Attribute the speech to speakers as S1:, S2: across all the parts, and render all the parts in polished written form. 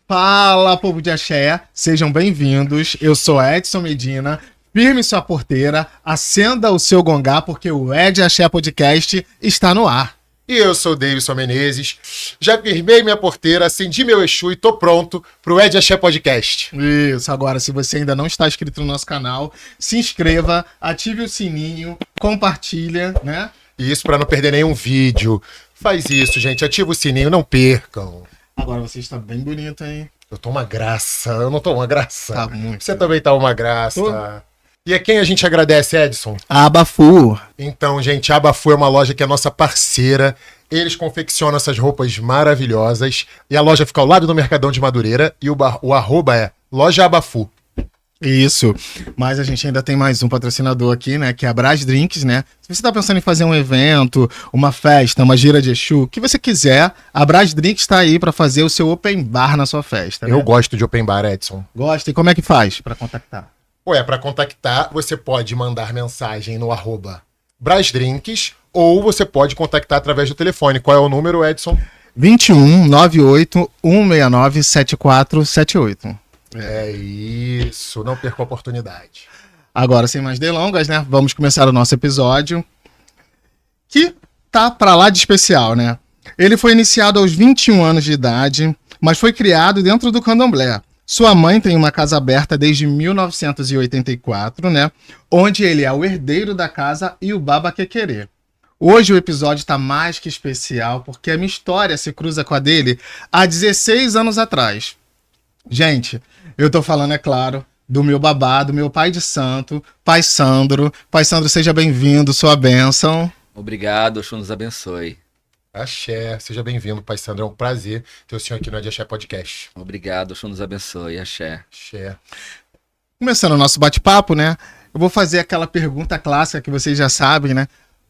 S1: Fala, povo de Axé, sejam bem-vindos. Eu sou Edson Medina. Firme sua porteira, acenda o seu gongá, porque o Ed Axé Podcast está no ar.
S2: E eu sou o Davidson Menezes. Já firmei minha porteira, acendi meu Exu e tô pronto pro Ed Axé Podcast.
S1: Isso, agora, se você ainda não está inscrito no nosso canal, se inscreva, ative o sininho, compartilha, né?
S2: Isso pra não perder nenhum vídeo. Faz isso, gente. Ativa o sininho, não percam.
S1: Agora você está bem bonito, hein?
S2: Eu tô uma graça. Eu não tô uma graça.
S1: Tá muito.
S2: Você também tá uma graça.
S1: Tô.
S2: E a quem a gente agradece, Edson?
S1: Abafu.
S2: Então, gente, a Abafu é uma loja que é nossa parceira. Eles confeccionam essas roupas maravilhosas. E a loja fica ao lado do Mercadão de Madureira. E o arroba é Loja Abafu.
S1: Isso, mas a gente ainda tem mais um patrocinador aqui, né, que é a Brás Drinks, né? Se você tá pensando em fazer um evento, uma festa, uma gira de Exu, o que você quiser, a Brás Drinks tá aí para fazer o seu open bar na sua festa, né?
S2: Eu gosto de open bar, Edson.
S1: Gosta? E como é que faz para contactar?
S2: Para contactar, você pode mandar mensagem no arroba Brasdrinks ou você pode contactar através do telefone. Qual é o número, Edson?
S1: 21 98 169 7478.
S2: É isso, não perca a oportunidade.
S1: Agora, sem mais delongas, né? Vamos começar o nosso episódio, que tá pra lá de especial, né? Ele foi iniciado aos 21 anos de idade, mas foi criado dentro do candomblé. Sua mãe tem uma casa aberta desde 1984, né? Onde ele é o herdeiro da casa e o Baba Quequerê. Hoje o episódio tá mais que especial, porque a minha história se cruza com a dele há 16 anos atrás. Gente, eu tô falando, é claro, do meu babá, do meu pai de santo, Pai Sandro. Pai Sandro, seja bem-vindo, sua bênção.
S3: Obrigado, Oxum nos abençoe.
S2: Axé, seja bem-vindo, Pai Sandro. É um prazer ter o senhor aqui no Ed Axé Podcast.
S3: Obrigado, Oxum nos abençoe. Axé.
S2: Axé.
S1: Começando o nosso bate-papo, né? Eu vou fazer aquela pergunta clássica que vocês já sabem, né?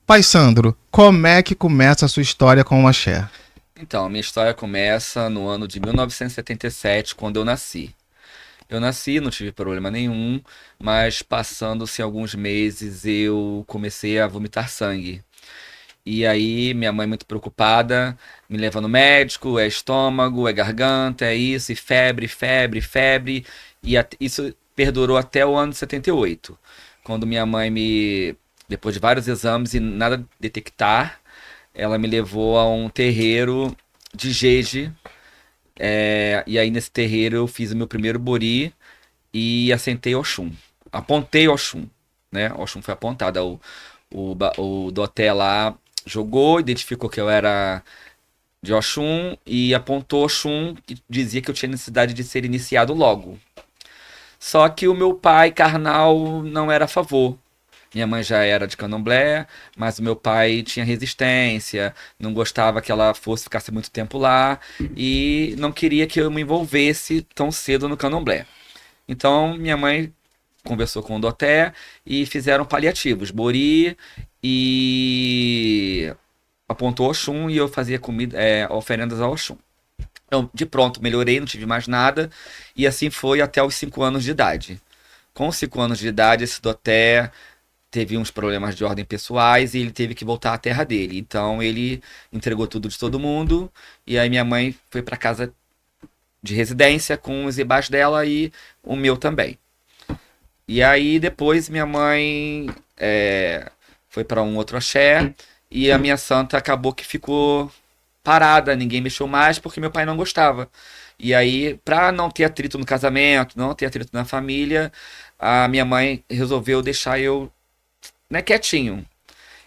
S1: Pai Sandro, como é que começa a sua história com o axé?
S3: Então, a minha história começa no ano de 1977, quando eu nasci. Eu nasci, não tive problema nenhum, mas passando-se alguns meses eu comecei a vomitar sangue. E aí minha mãe muito preocupada, me leva no médico, é estômago, é garganta, é isso, e febre, febre, febre. E isso perdurou até o ano de 78, quando minha mãe depois de vários exames e nada detectar, ela me levou a um terreiro de Jeje. E aí nesse terreiro eu fiz o meu primeiro bori e assentei Oxum. Apontei Oxum, né? Oxum foi apontado. O Doté lá jogou, identificou que eu era de Oxum e apontou Oxum e dizia que eu tinha necessidade de ser iniciado logo. Só que o meu pai carnal não era a favor. Minha mãe já era de candomblé, mas o meu pai tinha resistência, não gostava que ela ficasse muito tempo lá e não queria que eu me envolvesse tão cedo no candomblé. Então minha mãe conversou com o Doté e fizeram paliativos, bori e apontou Oxum e eu fazia oferendas ao Oxum. Então, de pronto, melhorei, não tive mais nada e assim foi até os 5 anos de idade. Com os 5 anos de idade, esse Doté teve uns problemas de ordem pessoais e ele teve que voltar à terra dele. Então ele entregou tudo de todo mundo e aí minha mãe foi para casa de residência com os ibás dela e o meu também. E aí depois minha mãe foi para um outro axé e a minha santa acabou que ficou parada, ninguém mexeu mais porque meu pai não gostava. E aí, para não ter atrito no casamento, não ter atrito na família, a minha mãe resolveu deixar eu, né, quietinho.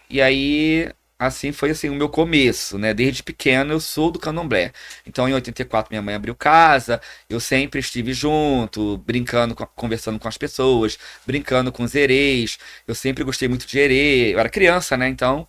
S3: E aí, assim foi assim o meu começo, né? Desde pequeno eu sou do candomblé. Então em 84 minha mãe abriu casa, eu sempre estive junto, brincando, conversando com as pessoas, brincando com os herês. Eu sempre gostei muito de herê, eu era criança, né? Então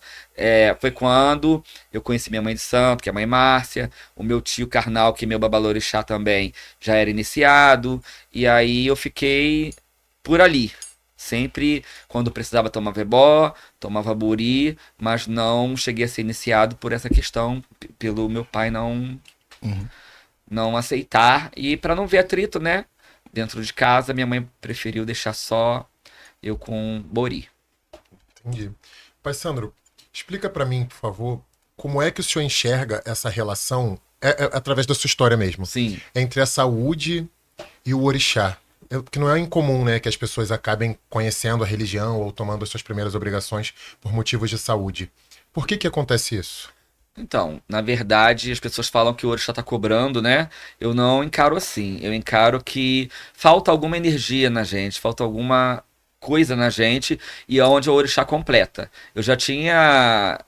S3: foi quando eu conheci minha mãe de santo, que é a mãe Márcia, o meu tio carnal, que é meu babalorixá também, já era iniciado. E aí eu fiquei por ali. Sempre, quando precisava, tomava ebó, tomava buri, mas não cheguei a ser iniciado por essa questão, pelo meu pai não aceitar. E para não ver atrito, né? Dentro de casa, minha mãe preferiu deixar só eu com bori.
S2: Entendi. Pai Sandro, explica para mim, por favor, como é que o senhor enxerga essa relação através da sua história mesmo.
S3: Sim.
S2: Entre a saúde e o orixá. Que não é incomum, né, que as pessoas acabem conhecendo a religião ou tomando as suas primeiras obrigações por motivos de saúde. Por que acontece isso?
S3: Então, na verdade, as pessoas falam que o orixá tá cobrando, né? Eu não encaro assim. Eu encaro que falta alguma energia na gente, falta alguma coisa na gente e é onde o orixá completa. Eu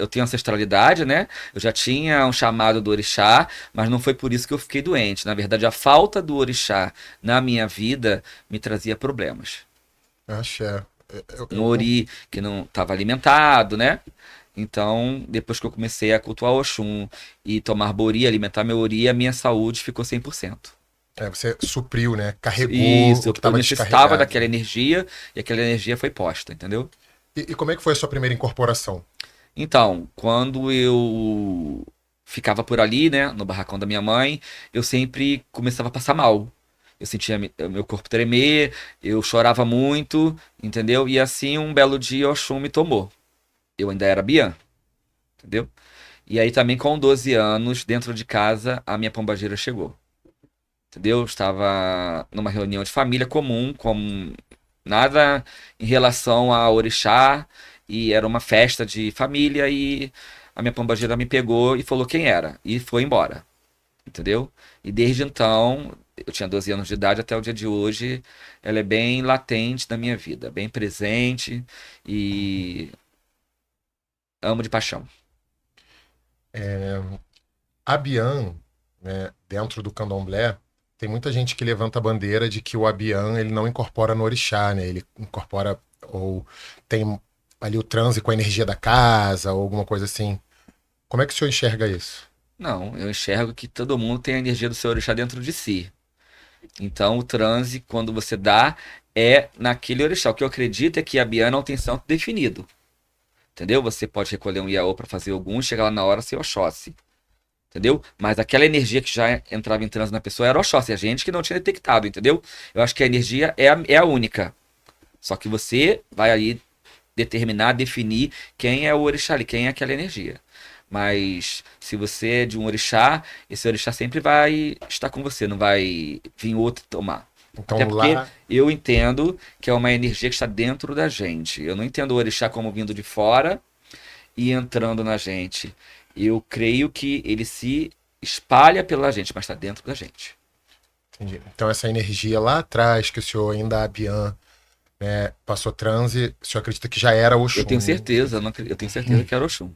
S3: tenho ancestralidade, né? Eu já tinha um chamado do orixá, mas não foi por isso que eu fiquei doente. Na verdade, a falta do orixá na minha vida me trazia problemas.
S2: Axé.
S3: Um ori que não estava alimentado, né? Então, depois que eu comecei a cultuar Oxum e tomar bori, alimentar meu ori, a minha saúde ficou 100%.
S2: Você supriu, né? Carregou
S3: Isso,
S2: o que
S3: eu
S2: estava
S3: necessitava
S2: descarregado.
S3: daquela energia e aquela energia foi posta, entendeu?
S2: E como é que foi a sua primeira incorporação?
S3: Então, quando eu ficava por ali, né, no barracão da minha mãe, eu sempre começava a passar mal. Eu sentia meu corpo tremer, eu chorava muito, entendeu? E assim, um belo dia, Oxum me tomou. Eu ainda era Bian, entendeu? E aí também com 12 anos, dentro de casa, a minha pombagira chegou. Entendeu? Eu estava numa reunião de família comum, com nada em relação a orixá, e era uma festa de família e a minha pombagira me pegou e falou quem era e foi embora. Entendeu? E desde então, eu tinha 12 anos de idade até o dia de hoje, ela é bem latente na minha vida, bem presente e amo de paixão.
S2: A Bian, né, dentro do candomblé, tem muita gente que levanta a bandeira de que o Abian ele não incorpora no orixá, né? Ele incorpora ou tem ali o transe com a energia da casa ou alguma coisa assim. Como é que o senhor enxerga isso?
S3: Não, eu enxergo que todo mundo tem a energia do seu orixá dentro de si. Então, o transe, quando você dá, é naquele orixá. O que eu acredito é que a Bian não tem santo definido. Entendeu? Você pode recolher um Iaô para fazer algum, chegar lá na hora ser Oxóssi. Entendeu? Mas aquela energia que já entrava em transe na pessoa era Oxóssi. A gente que não tinha detectado, entendeu? Eu acho que a energia é a única. Só que você vai aí determinar, definir quem é o orixá ali, quem é aquela energia. Mas se você é de um orixá, esse orixá sempre vai estar com você, não vai vir outro tomar.
S2: Então
S3: Até porque
S2: lá,
S3: eu entendo que é uma energia que está dentro da gente. Eu não entendo o orixá como vindo de fora e entrando na gente. Eu creio que ele se espalha pela gente, mas está dentro da gente.
S2: entendi. Então essa energia lá atrás que o senhor ainda Abian, né, passou transe, o senhor acredita que já era Oxum?
S3: Eu tenho certeza, eu tenho certeza que era Oxum.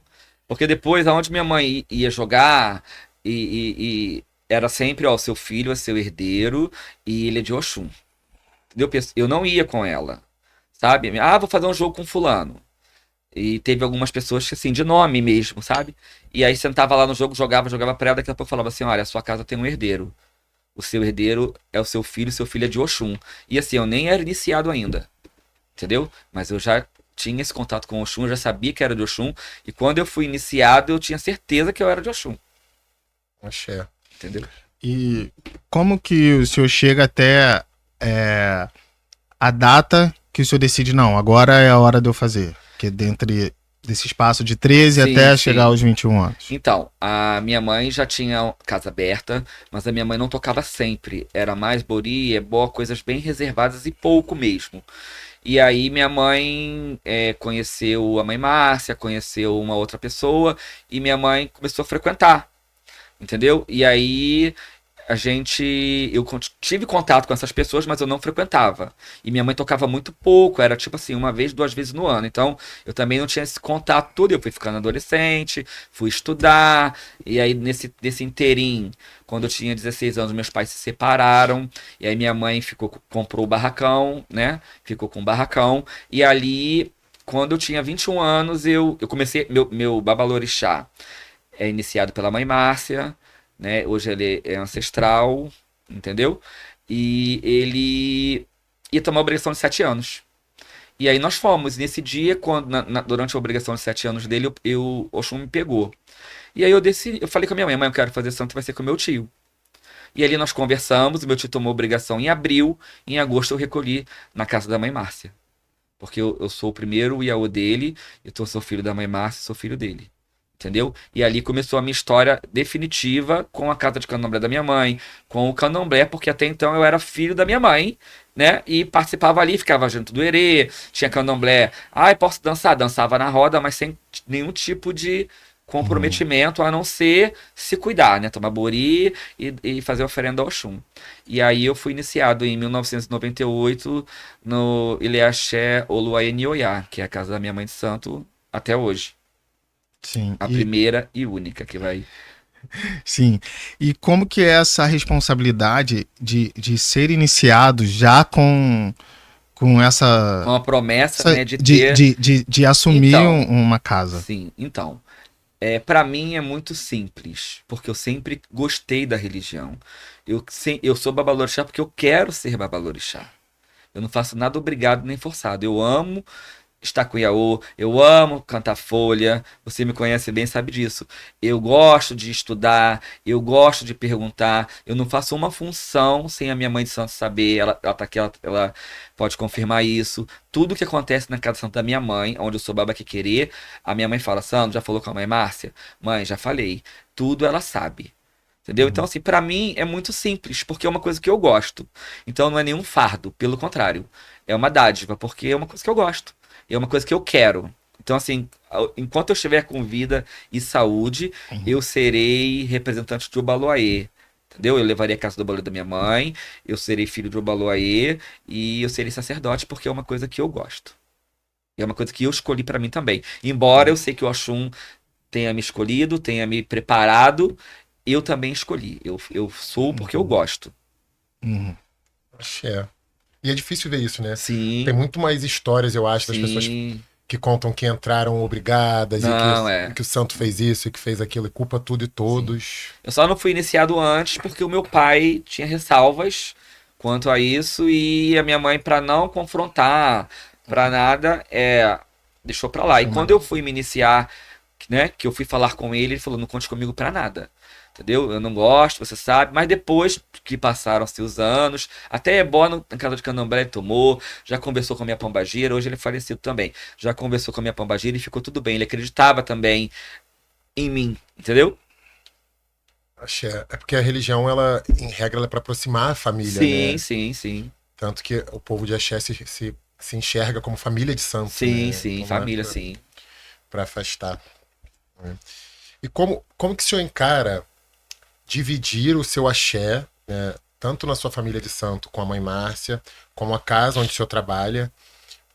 S3: Porque depois, aonde minha mãe ia jogar, e era sempre, ó, seu filho é seu herdeiro e ele é de Oxum. Entendeu? Eu não ia com ela, sabe? Ah, vou fazer um jogo com fulano. E teve algumas pessoas que, assim, de nome mesmo, sabe? E aí sentava lá no jogo, jogava pra ela, daqui a pouco falava assim, olha, a sua casa tem um herdeiro. O seu herdeiro é o seu filho é de Oxum. E assim, eu nem era iniciado ainda, entendeu? Mas eu já tinha esse contato com Oxum, eu já sabia que era de Oxum. E quando eu fui iniciado, eu tinha certeza que eu era de Oxum,
S2: Axé.
S3: entendeu?
S1: E como que o senhor chega até a data que o senhor decide, não, agora é a hora de eu fazer? Que é dentro desse espaço de 13
S3: Sim,
S1: até
S3: sim.
S1: chegar aos 21 anos.
S3: Então, a minha mãe já tinha casa aberta, mas a minha mãe não tocava sempre. Era mais bori, ebó, coisas bem reservadas e pouco mesmo. E aí minha mãe conheceu a mãe Márcia, conheceu uma outra pessoa, e minha mãe começou a frequentar, entendeu? E aí eu tive contato com essas pessoas, mas eu não frequentava. E minha mãe tocava muito pouco, era tipo assim, uma vez, 2 vezes no ano. Então, eu também não tinha esse contato todo. Eu fui ficando adolescente, fui estudar, e aí nesse inteirinho, quando eu tinha 16 anos, meus pais se separaram, e aí minha mãe comprou o barracão, né? Ficou com o barracão, e ali, quando eu tinha 21 anos, eu comecei, meu babalorixá é iniciado pela mãe Márcia, né? Hoje ele é ancestral, entendeu? E ele ia tomar a obrigação de 7 anos. E aí nós fomos. Nesse dia, durante a obrigação de 7 anos dele, o Oxum me pegou. E aí eu falei com a minha mãe, eu quero fazer santo, vai ser com o meu tio. E ali nós conversamos, o meu tio tomou a obrigação em abril, em agosto eu recolhi na casa da mãe Márcia. Porque eu sou o primeiro Iaô dele, eu sou filho da mãe Márcia, sou filho dele. Entendeu? E ali começou a minha história definitiva com a casa de candomblé da minha mãe, com o candomblé, porque até então eu era filho da minha mãe, né? E participava ali, ficava junto do erê, tinha candomblé. Ah, posso dançar? Dançava na roda, mas sem nenhum tipo de comprometimento, a não ser se cuidar, né? Tomar bori e fazer oferenda ao Oxum. E aí eu fui iniciado em 1998 no Ilê Axé Oluwaye Nioyá, que é a casa da minha mãe de santo até hoje.
S1: Sim.
S3: A primeira e única que vai.
S1: Sim. E como que é essa responsabilidade de ser iniciado já com essa...
S3: Com a promessa,
S1: essa-
S3: né, de ter.
S1: de assumir
S3: Então,
S1: uma casa?
S3: sim, então. Para mim é muito simples, porque eu sempre gostei da religião. Eu sou babalorixá porque eu quero ser babalorixá. Eu não faço nada obrigado nem forçado. Eu amo estar com Yaô, eu amo cantar folha, você me conhece bem, sabe disso. Eu gosto de estudar, eu gosto de perguntar, eu não faço uma função sem a minha mãe de santo saber, ela tá aqui, ela pode confirmar isso. Tudo que acontece na casa santa da minha mãe, onde eu sou baba que querer, a minha mãe fala, Sandro, já falou com a mãe Márcia? Mãe, já falei. Tudo ela sabe. Entendeu? Então, assim, pra mim é muito simples, porque é uma coisa que eu gosto. Então não é nenhum fardo, pelo contrário. É uma dádiva, porque é uma coisa que eu gosto. É uma coisa que eu quero. Então, assim, enquanto eu estiver com vida e saúde, eu serei representante de Obaloaê. Entendeu? Eu levarei a casa do Obaloaê da minha mãe, eu serei filho de Obaloaê e eu serei sacerdote porque é uma coisa que eu gosto. É uma coisa que eu escolhi pra mim também. Embora eu sei que o Oxum tenha me escolhido, tenha me preparado, eu também escolhi. Eu sou porque eu gosto.
S1: Uhum.
S2: Axé. E é difícil ver isso, né?
S3: Sim,
S2: Tem muito mais histórias, eu acho, das pessoas
S3: sim.
S2: que contam que entraram obrigadas
S3: Não,
S2: e que o santo fez isso e que fez aquilo e culpa tudo e todos.
S3: Eu só não fui iniciado antes porque o meu pai tinha ressalvas quanto a isso e a minha mãe, pra não confrontar, pra nada, deixou pra lá. E quando eu fui me iniciar, né, que eu fui falar com ele, ele falou: não conte comigo pra nada. Entendeu? Eu não gosto, você sabe. Mas depois que passaram-se os anos, até Ebó na casa de Candomblé ele tomou, já conversou com a minha pombagira, hoje ele é falecido também. Já conversou com a minha pombagira e ficou tudo bem. Ele acreditava também em mim, entendeu?
S2: Axé. É porque a religião, ela, em regra, ela é para aproximar a família,
S3: Sim,
S2: né?
S3: sim, sim.
S2: Tanto que o povo de Axé se enxerga como família de santo,
S3: Sim,
S2: né?
S3: sim,
S2: Então não é
S3: família, sim.
S2: para afastar. Né? E como que o senhor encara dividir o seu axé, né, tanto na sua família de santo com a mãe Márcia, como a casa onde o senhor trabalha,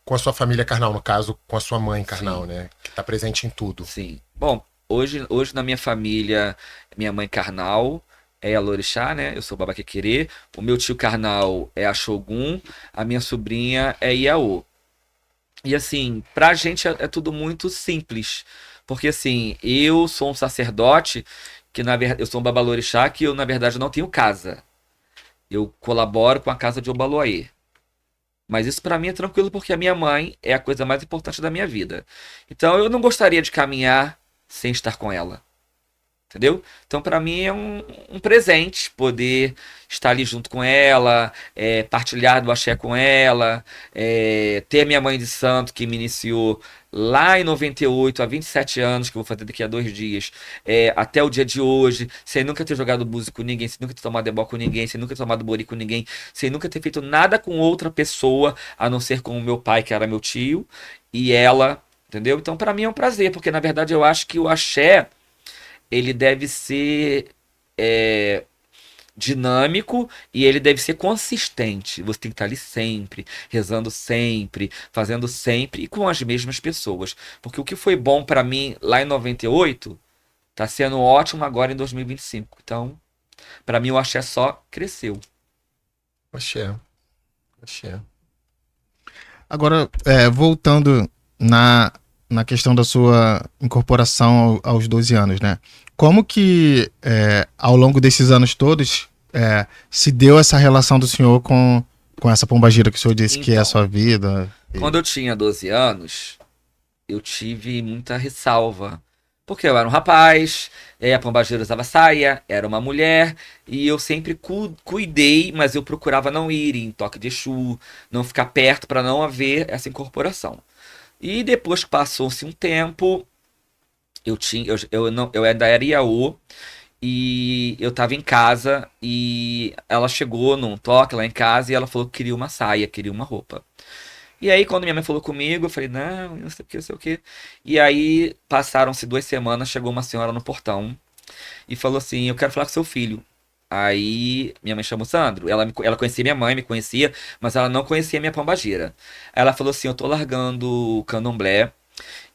S2: com a sua família carnal, no caso, com a sua mãe carnal,
S3: Sim,
S2: né? Que está presente em tudo.
S3: sim. Bom, hoje na minha família, minha mãe carnal é a Lorixá, né? Eu sou o Babaquequerê. O meu tio carnal é a Shogun. A minha sobrinha é Iaô. E assim, pra gente é tudo muito simples. Porque assim, eu sou um sacerdote que na verdade eu sou um babalorixá que eu na verdade não tenho casa. Eu colaboro com a casa de Obaloaê. Mas isso pra mim é tranquilo porque a minha mãe é a coisa mais importante da minha vida. Então eu não gostaria de caminhar sem estar com ela. Entendeu? Então, pra mim é um presente poder estar ali junto com ela, partilhar do axé com ela, ter a minha mãe de santo que me iniciou lá em 98, há 27 anos, que eu vou fazer daqui a 2 dias, até o dia de hoje, sem nunca ter jogado música com ninguém, sem nunca ter tomado ebó com ninguém, sem nunca ter tomado bori com ninguém, sem nunca ter feito nada com outra pessoa, a não ser com o meu pai, que era meu tio, e ela, entendeu? Então, pra mim é um prazer, porque na verdade eu acho que o axé ele deve ser dinâmico e ele deve ser consistente. Você tem que estar ali sempre, rezando sempre, fazendo sempre e com as mesmas pessoas. Porque o que foi bom pra mim lá em 98 tá sendo ótimo agora em 2025. Então, pra mim o axé só cresceu.
S2: Axé. Axé.
S1: Agora, voltando na questão da sua incorporação aos 12 anos, né? Como que, ao longo desses anos todos, se deu essa relação do senhor com essa pombagira que o senhor disse que é a
S3: Então,
S1: sua vida?
S3: quando eu tinha 12 anos, eu tive muita ressalva. Porque eu era um rapaz, a pombagira usava saia, era uma mulher, e eu sempre cuidei, mas eu procurava não ir em toque de Exu, não ficar perto para não haver essa incorporação. E depois que passou-se um tempo, Eu ainda era IAU e eu tava em casa e ela chegou num toque lá em casa e ela falou que queria uma saia, queria uma roupa. E aí, quando minha mãe falou comigo, eu falei, não sei o que, não sei o que. E aí, passaram-se 2 semanas, chegou uma senhora no portão e falou assim, eu quero falar com seu filho. Aí, minha mãe chamou Sandro. Ela conhecia minha mãe, me conhecia, mas ela não conhecia minha pombagira. Aí ela falou assim, eu tô largando o candomblé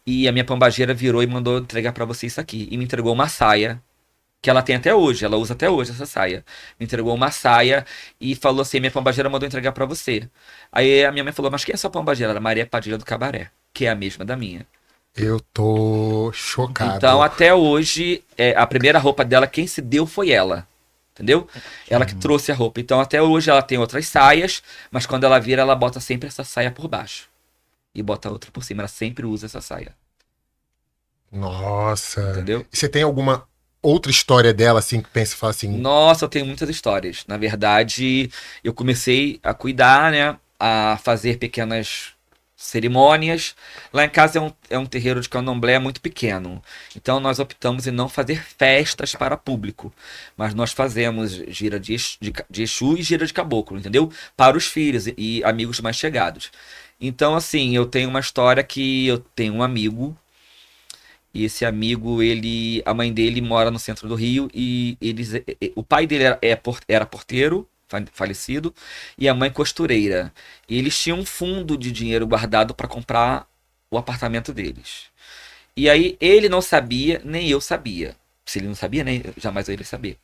S3: e a minha pombagira virou e mandou entregar pra você isso aqui. E me entregou uma saia que ela tem até hoje, ela usa até hoje essa saia. Me entregou uma saia e falou assim: minha pombageira mandou entregar pra você. Aí a minha mãe falou: mas quem é sua pombageira? Era Maria Padilha do Cabaré, que é a mesma da minha.
S2: Eu tô
S3: Então
S2: chocado.
S3: até hoje, a primeira roupa dela, quem se deu foi ela. Entendeu? Ela que trouxe a roupa. Então até hoje ela tem outras saias, mas quando ela vira, ela bota sempre essa saia por baixo. E bota outra por cima. Ela sempre usa essa saia.
S2: Nossa.
S3: Entendeu?
S2: E você tem alguma outra história dela, assim, que pensa e fala assim,
S3: Nossa, eu tenho muitas histórias. Na verdade, eu comecei a cuidar, né? A fazer pequenas cerimônias. Lá em casa é um terreiro de candomblé muito pequeno. Então nós optamos em não fazer festas para público. Mas nós fazemos gira de Exu e gira de caboclo, entendeu? Para os filhos e amigos mais chegados. Então, assim, eu tenho uma história que eu tenho um amigo e esse amigo, a mãe dele mora no centro do Rio e o pai dele era porteiro, falecido, e a mãe costureira. E eles tinham um fundo de dinheiro guardado para comprar o apartamento deles. E aí ele não sabia, nem eu sabia. Se ele não sabia, nem jamais eu iria saber.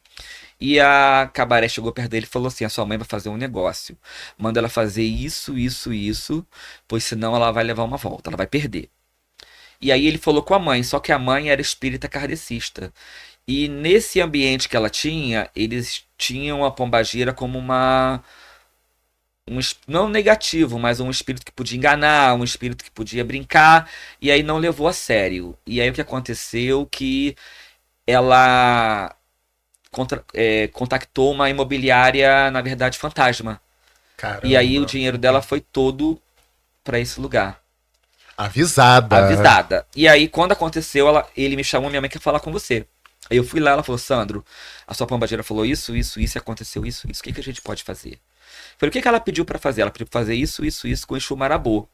S3: E a Cabaré chegou perto dele e falou assim: a sua mãe vai fazer um negócio. Manda ela fazer isso, isso, isso, pois senão ela vai levar uma volta, ela vai perder. E aí ele falou com a mãe, só que a mãe era espírita kardecista. E nesse ambiente que ela tinha, eles tinham a pombagira como não negativo, mas um espírito que podia enganar, um espírito que podia brincar, e aí não levou a sério. E aí o que aconteceu que ela contactou uma imobiliária, na verdade, fantasma. E aí o
S2: caramba,
S3: dinheiro dela foi todo para esse lugar.
S2: avisada.
S3: Avisada. E aí, quando aconteceu, ele me chamou, minha mãe quer falar com você. Aí eu fui lá, ela falou: Sandro, a sua pombageira falou isso, isso, isso, e aconteceu isso, isso. O que, que a gente pode fazer? Falei: o que, que ela pediu pra fazer? Ela pediu pra fazer isso, isso, isso com o Exu Marabô.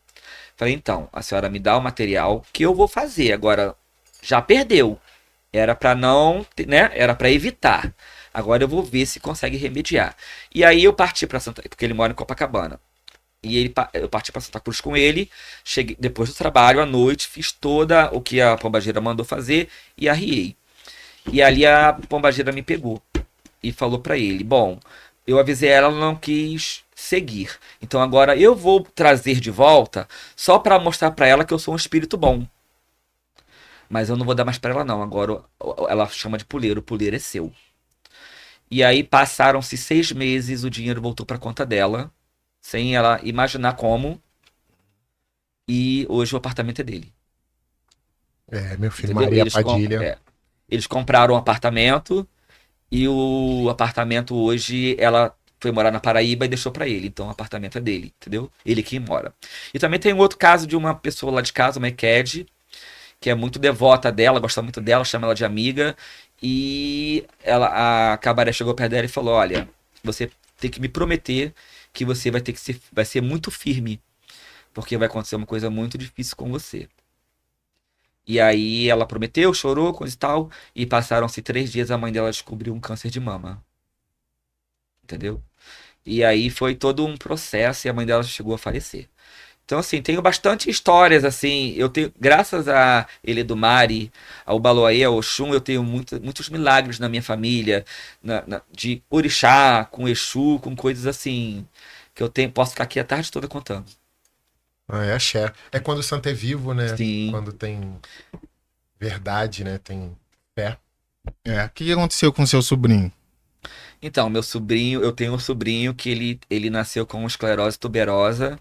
S3: Falei: então, a senhora me dá o material que eu vou fazer. Agora, já perdeu. Era pra não, né? Era pra evitar. Agora eu vou ver se consegue remediar. E aí eu parti pra Santa, porque ele mora em Copacabana. E eu parti para Santa Cruz com ele. Cheguei depois do trabalho à noite, fiz toda o que a pombagira mandou fazer e arriei. E ali a pombagira me pegou e falou para ele: bom, eu avisei ela, ela não quis seguir. Então agora eu vou trazer de volta só para mostrar para ela que eu sou um espírito bom. Mas eu não vou dar mais para ela não. Agora ela chama de puleiro, o puleiro é seu. E aí passaram-se 6 meses, o dinheiro voltou para conta dela, sem ela imaginar como. E hoje o apartamento é dele.
S2: É, meu filho,
S3: Entendeu?
S2: Maria Padilha.
S3: Eles compraram um apartamento e o apartamento hoje ela foi morar na Paraíba e deixou pra ele. Então o apartamento é dele, entendeu? Ele que mora. E também tem um outro caso de uma pessoa lá de casa, uma Eked, que é muito devota dela, gosta muito dela, chama ela de amiga. E a Cabaré chegou perto dela e falou: olha, você tem que me prometer que você vai ser muito firme, porque vai acontecer uma coisa muito difícil com você. E aí ela prometeu, chorou, coisa e tal, e passaram-se 3 dias, a mãe dela descobriu um câncer de mama. Entendeu? E aí foi todo um processo e a mãe dela chegou a falecer. Então, assim, tenho bastante histórias, assim, eu tenho, graças a Eledumare, ao Baloaê, ao Oxum, eu tenho muitos milagres na minha família, de orixá, com Exu, com coisas assim, que posso ficar aqui a tarde toda contando.
S2: Ah, é axé. É quando o santo é vivo, né?
S3: Sim.
S2: Quando tem verdade, né? Tem fé.
S1: É, o que aconteceu com seu sobrinho?
S3: Então, meu sobrinho, eu tenho um sobrinho que ele nasceu com esclerose tuberosa,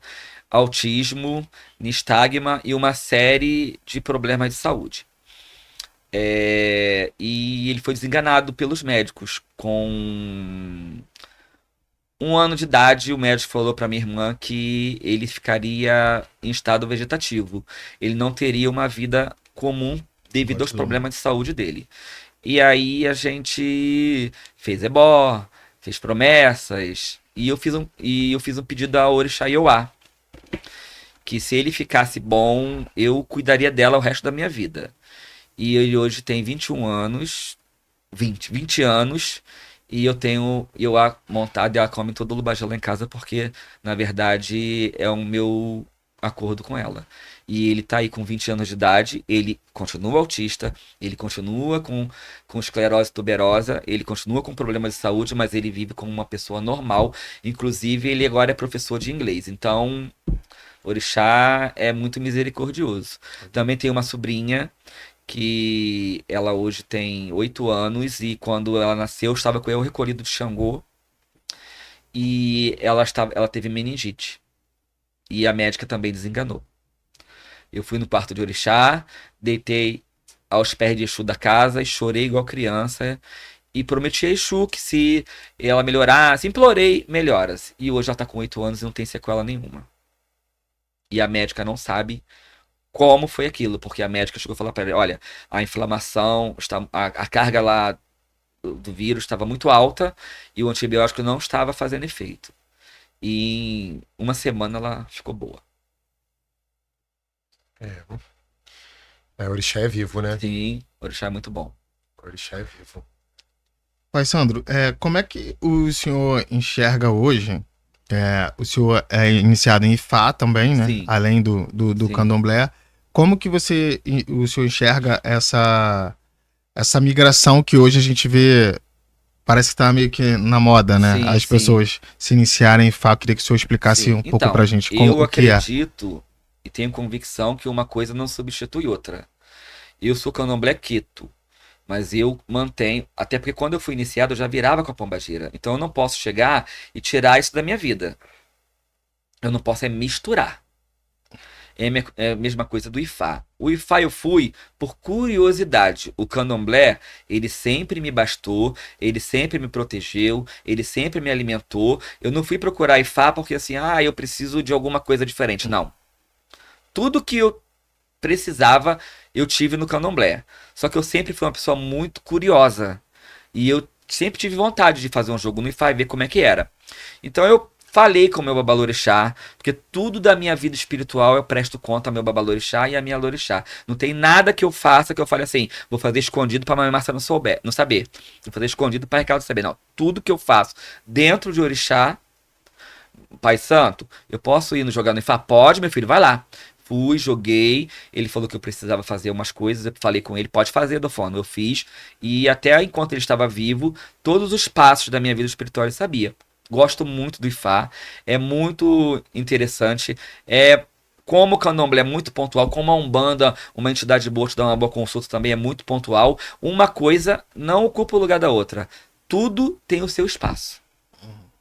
S3: autismo, nistagma e uma série de problemas de saúde. E ele foi desenganado pelos médicos. Com 1 ano de idade, o médico falou para minha irmã que ele ficaria em estado vegetativo. Ele não teria uma vida comum devido aos
S1: Pode
S3: problemas de saúde dele. E aí a gente fez ebó, fez promessas, e eu fiz um pedido a Orixá Ioá, que se ele ficasse bom, eu cuidaria dela o resto da minha vida. E ele hoje tem 21 anos, 20 anos, e eu tenho Ioá montado e ela come todo o lubajé lá em casa, porque, na verdade, é o meu acordo com ela. E ele tá aí com 20 anos de idade, ele continua autista, ele continua com esclerose tuberosa, ele continua com problemas de saúde, mas ele vive como uma pessoa normal. Inclusive, ele agora é professor de inglês. Então, Orixá é muito misericordioso. Também tem uma sobrinha que ela hoje tem 8 anos e quando ela nasceu, eu estava com eu recolhido de Xangô e ela teve meningite. E a médica também desenganou. Eu fui no quarto de Orixá, deitei aos pés de Exu da casa e chorei igual criança. E prometi a Exu que se ela melhorasse, implorei melhoras. E hoje ela tá com 8 anos e não tem sequela nenhuma. E a médica não sabe como foi aquilo, porque a médica chegou a falar para ele, olha, a inflamação, a carga lá do vírus estava muito alta e o antibiótico não estava fazendo efeito. E em uma semana ela ficou boa.
S2: O Orixá é vivo, né?
S3: Sim, o Orixá é muito bom.
S2: O Orixá é vivo.
S1: Pai Sandro, como é que o senhor enxerga hoje? O senhor é iniciado em Ifá também, né?
S3: Sim.
S1: Além do
S3: Sim.
S1: candomblé. Como que o senhor enxerga essa migração que hoje a gente vê, parece que tá meio que na moda, né?
S3: Sim,
S1: As
S3: sim.
S1: pessoas se iniciarem em Ifá. Eu queria que o senhor explicasse
S3: Sim.
S1: um pouco
S3: Então,
S1: pra gente
S3: eu
S1: o que é.
S3: acredito e tenho convicção que uma coisa não substitui outra. Eu sou candomblé quito, mas eu mantenho, até porque quando eu fui iniciado eu já virava com a pombagira. Então eu não posso chegar e tirar isso da minha vida. Eu não posso misturar. É a mesma coisa do Ifá. O Ifá eu fui por curiosidade. O candomblé, ele sempre me bastou, ele sempre me protegeu, ele sempre me alimentou. Eu não fui procurar Ifá porque assim, eu preciso de alguma coisa diferente. Não. Tudo que eu precisava, eu tive no candomblé. Só que eu sempre fui uma pessoa muito curiosa. E eu sempre tive vontade de fazer um jogo no Ifá e ver como é que era. Então eu falei com o meu babalorixá, porque tudo da minha vida espiritual eu presto conta ao meu babalorixá e à minha lorixá. Não tem nada que eu faça que eu fale assim, vou fazer escondido pra mamãe Márcia não saber. Vou fazer escondido pra Ricardo saber. Não, tudo que eu faço dentro de orixá, Pai Santo, eu posso ir no jogar no Ifá? Pode, meu filho, vai lá. Fui, joguei, ele falou que eu precisava fazer umas coisas, eu falei com ele, pode fazer, Dofono, eu fiz, e até enquanto ele estava vivo, todos os passos da minha vida espiritual ele sabia. Gosto muito do Ifá, é muito interessante, como o candomblé é muito pontual, como a Umbanda, uma entidade boa te dá uma boa consulta também é muito pontual, uma coisa não ocupa o lugar da outra, tudo tem o seu espaço.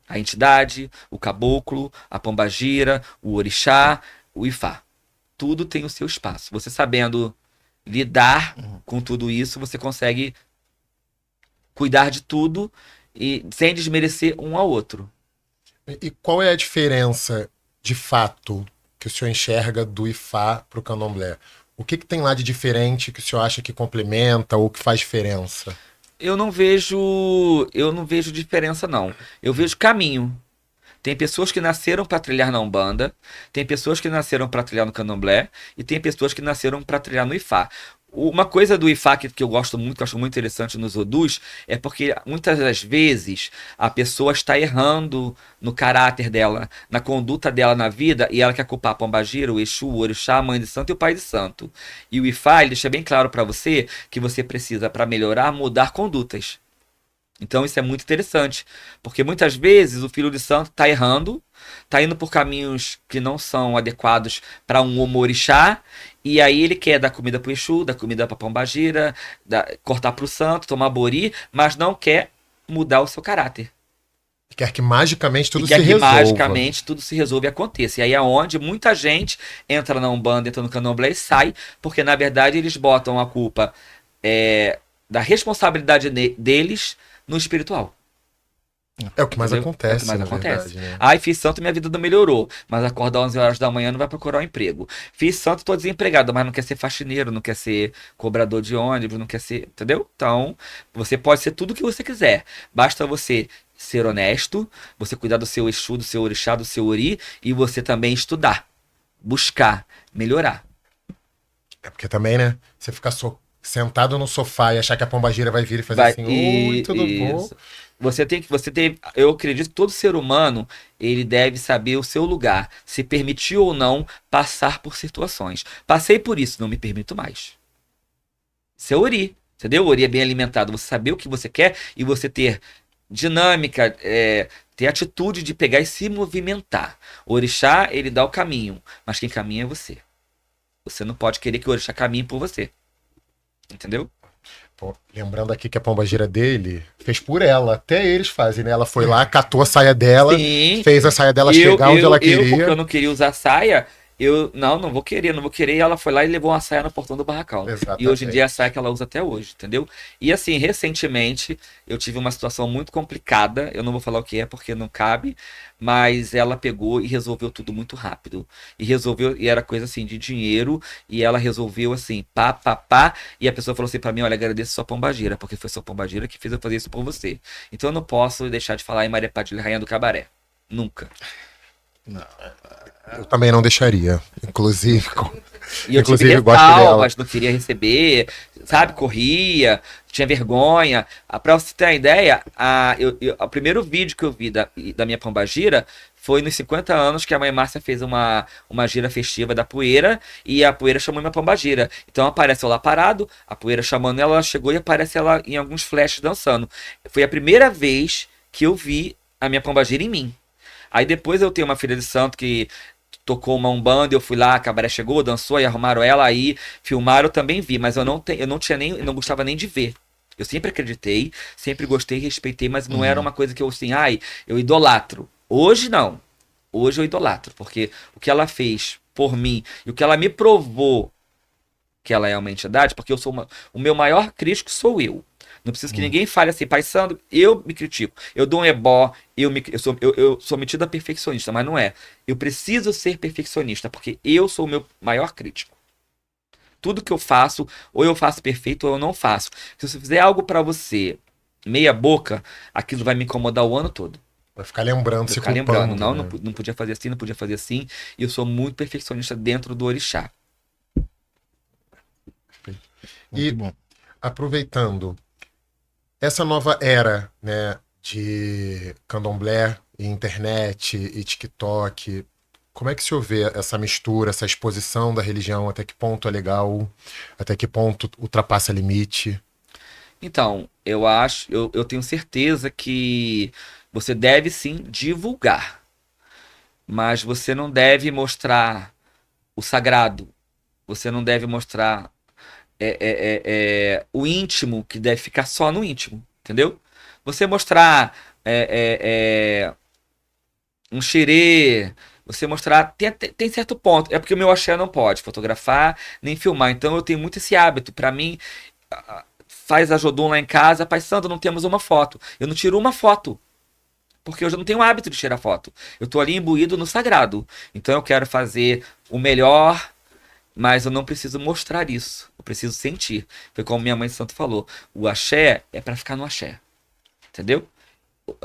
S3: A entidade, o caboclo, a pombagira, o orixá, o Ifá. Tudo tem o seu espaço. Você sabendo lidar com tudo isso, você consegue cuidar de tudo e sem desmerecer um ao outro.
S2: E qual é a diferença, de fato, que o senhor enxerga do Ifá pro candomblé? O que tem lá de diferente que o senhor acha que complementa ou que faz diferença?
S3: Eu não vejo diferença não. Eu vejo caminho. Tem pessoas que nasceram para trilhar na Umbanda, tem pessoas que nasceram para trilhar no Candomblé e tem pessoas que nasceram para trilhar no Ifá. Uma coisa do Ifá que eu gosto muito, que eu acho muito interessante nos Odus, é porque muitas das vezes a pessoa está errando no caráter dela, na conduta dela na vida, e ela quer culpar a Pombagira, o Exu, o Orixá, a Mãe de Santo e o Pai de Santo. E o Ifá, ele deixa bem claro para você que você precisa, para melhorar, mudar condutas. Então isso é muito interessante, porque muitas vezes o filho de santo está errando, está indo por caminhos que não são adequados para um orixá, e aí ele quer dar comida para o Exu, dar comida para a Pombagira, cortar para o santo, tomar bori, mas não quer mudar o seu caráter.
S2: Quer que magicamente tudo
S3: E
S2: se
S3: quer que
S2: resolva.
S3: magicamente tudo se resolva e aconteça. E aí é onde muita gente entra na Umbanda, entra no Candomblé e sai, porque na verdade eles botam a culpa da responsabilidade deles no espiritual.
S2: É o que mais
S3: Entendeu? É o
S2: acontece,
S3: que mais
S2: na
S3: acontece.
S2: verdade, né?
S3: Ai, fiz santo, minha vida não melhorou. Mas acorda às 11 horas da manhã, não vai procurar um emprego. Fiz santo, tô desempregado, mas não quer ser faxineiro, não quer ser cobrador de ônibus, não quer ser. Entendeu? Então, você pode ser tudo o que você quiser. Basta você ser honesto, você cuidar do seu Exu, do seu orixá, do seu ori, e você também estudar, buscar, melhorar.
S2: É porque também, né? Você ficar sentado no sofá e achar que a pombagira vai vir e fazer
S3: Vai,
S2: assim, oi, tudo bom?
S3: isso. Você tem, eu acredito que todo ser humano, ele deve saber o seu lugar, se permitir ou não passar por situações. Passei por isso, não me permito mais. Isso é ori, entendeu? Ori é bem alimentado, você saber o que você quer e você ter dinâmica, ter atitude de pegar e se movimentar. O orixá, ele dá o caminho, mas quem caminha é você. Você não pode querer que o orixá caminhe por você. Entendeu?
S2: Pô, lembrando aqui que a pombagira dele fez por ela. Até eles fazem, né? Ela foi lá, catou a saia dela,
S3: Sim.
S2: fez a saia dela chegar onde ela
S3: Porque eu
S2: queria.
S3: não queria usar saia, não vou querer, não vou querer. E ela foi lá e levou uma saia no portão do barracão.
S2: Exatamente.
S3: E hoje em dia é a saia que ela usa até hoje, entendeu? E assim, recentemente, eu tive uma situação muito complicada. Eu não vou falar o que é porque não cabe, mas ela pegou e resolveu tudo muito rápido. E resolveu, e era coisa assim de dinheiro, e ela resolveu assim, pá, pá, pá. E a pessoa falou assim pra mim: olha, agradeço sua pombagira, porque foi sua pombagira que fez eu fazer isso por você. Então eu não posso deixar de falar em Maria Padilha, Rainha do Cabaré. Nunca.
S1: Não.
S2: Eu também não deixaria. Inclusive,
S3: E eu tive
S2: inclusive gosto dela.
S3: ressalvas, não queria receber, sabe? Corria, tinha vergonha. Pra você ter uma ideia, o primeiro vídeo que eu vi da minha pombagira foi nos 50 anos que a mãe Márcia fez uma gira festiva da poeira e a poeira chamou minha pombagira. Então aparece eu lá parado, a poeira chamando ela, ela chegou e aparece ela em alguns flashes dançando. Foi a primeira vez que eu vi a minha pombagira em mim. Aí depois eu tenho uma filha de santo que tocou uma umbanda, eu fui lá, a cabaré chegou, dançou e arrumaram ela, aí filmaram, eu também vi, mas eu não tinha nem, eu não gostava nem de ver. Eu sempre acreditei, sempre gostei, respeitei, mas não era uma coisa que eu assim, eu idolatro. Hoje não. Hoje eu idolatro, porque o que ela fez por mim e o que ela me provou que ela é uma entidade, porque o meu maior crítico sou eu. Não preciso que ninguém fale assim, pai santo, eu me critico. Eu dou um ebó, eu sou metido a perfeccionista, mas não é. Eu preciso ser perfeccionista, porque eu sou o meu maior crítico. Tudo que eu faço, ou eu faço perfeito ou eu não faço. Se eu fizer algo pra você meia boca, aquilo vai me incomodar o ano todo.
S2: Vai ficar lembrando,
S3: Vou
S2: se
S3: ficar
S2: culpando.
S3: lembrando, não,
S2: né?
S3: não podia fazer assim, não podia fazer assim. E eu sou muito perfeccionista dentro do orixá.
S1: Muito
S2: E
S1: bom.
S2: aproveitando essa nova era, né, de candomblé e internet e TikTok, como é que se vê essa mistura, essa exposição da religião? Até que ponto é legal? Até que ponto ultrapassa limite?
S3: Então, eu tenho certeza que você deve sim divulgar, mas você não deve mostrar o sagrado, você não deve mostrar o íntimo, que deve ficar só no íntimo, entendeu? Você mostrar um xerê, você mostrar. Tem certo ponto. É porque o meu axé não pode fotografar nem filmar. Então eu tenho muito esse hábito. Pra mim, faz a Jodum lá em casa, Pai Santo, não temos uma foto. Eu não tiro uma foto. Porque eu já não tenho o hábito de tirar foto. Eu tô ali imbuído no sagrado. Então eu quero fazer o melhor, mas eu não preciso mostrar isso. Eu preciso sentir. Foi como minha mãe de santo falou. O axé é pra ficar no axé. Entendeu?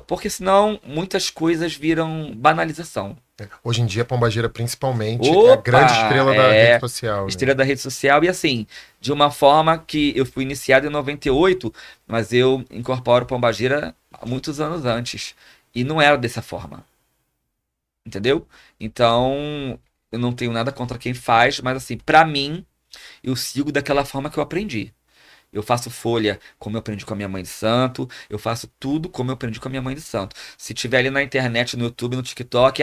S3: Porque senão muitas coisas viram banalização.
S2: Hoje em dia, a pombagira, principalmente, é a grande estrela da rede social.
S3: Estrela
S2: Né?
S3: da rede social. E assim, de uma forma que eu fui iniciado em 98, mas eu incorporo Pombagira há muitos anos antes. E não era dessa forma. Entendeu? Então, eu não tenho nada contra quem faz, mas assim, pra mim, eu sigo daquela forma que eu aprendi. Eu faço folha como eu aprendi com a minha mãe de santo. Eu faço tudo como eu aprendi com a minha mãe de santo. Se tiver ali na internet, no YouTube, no TikTok,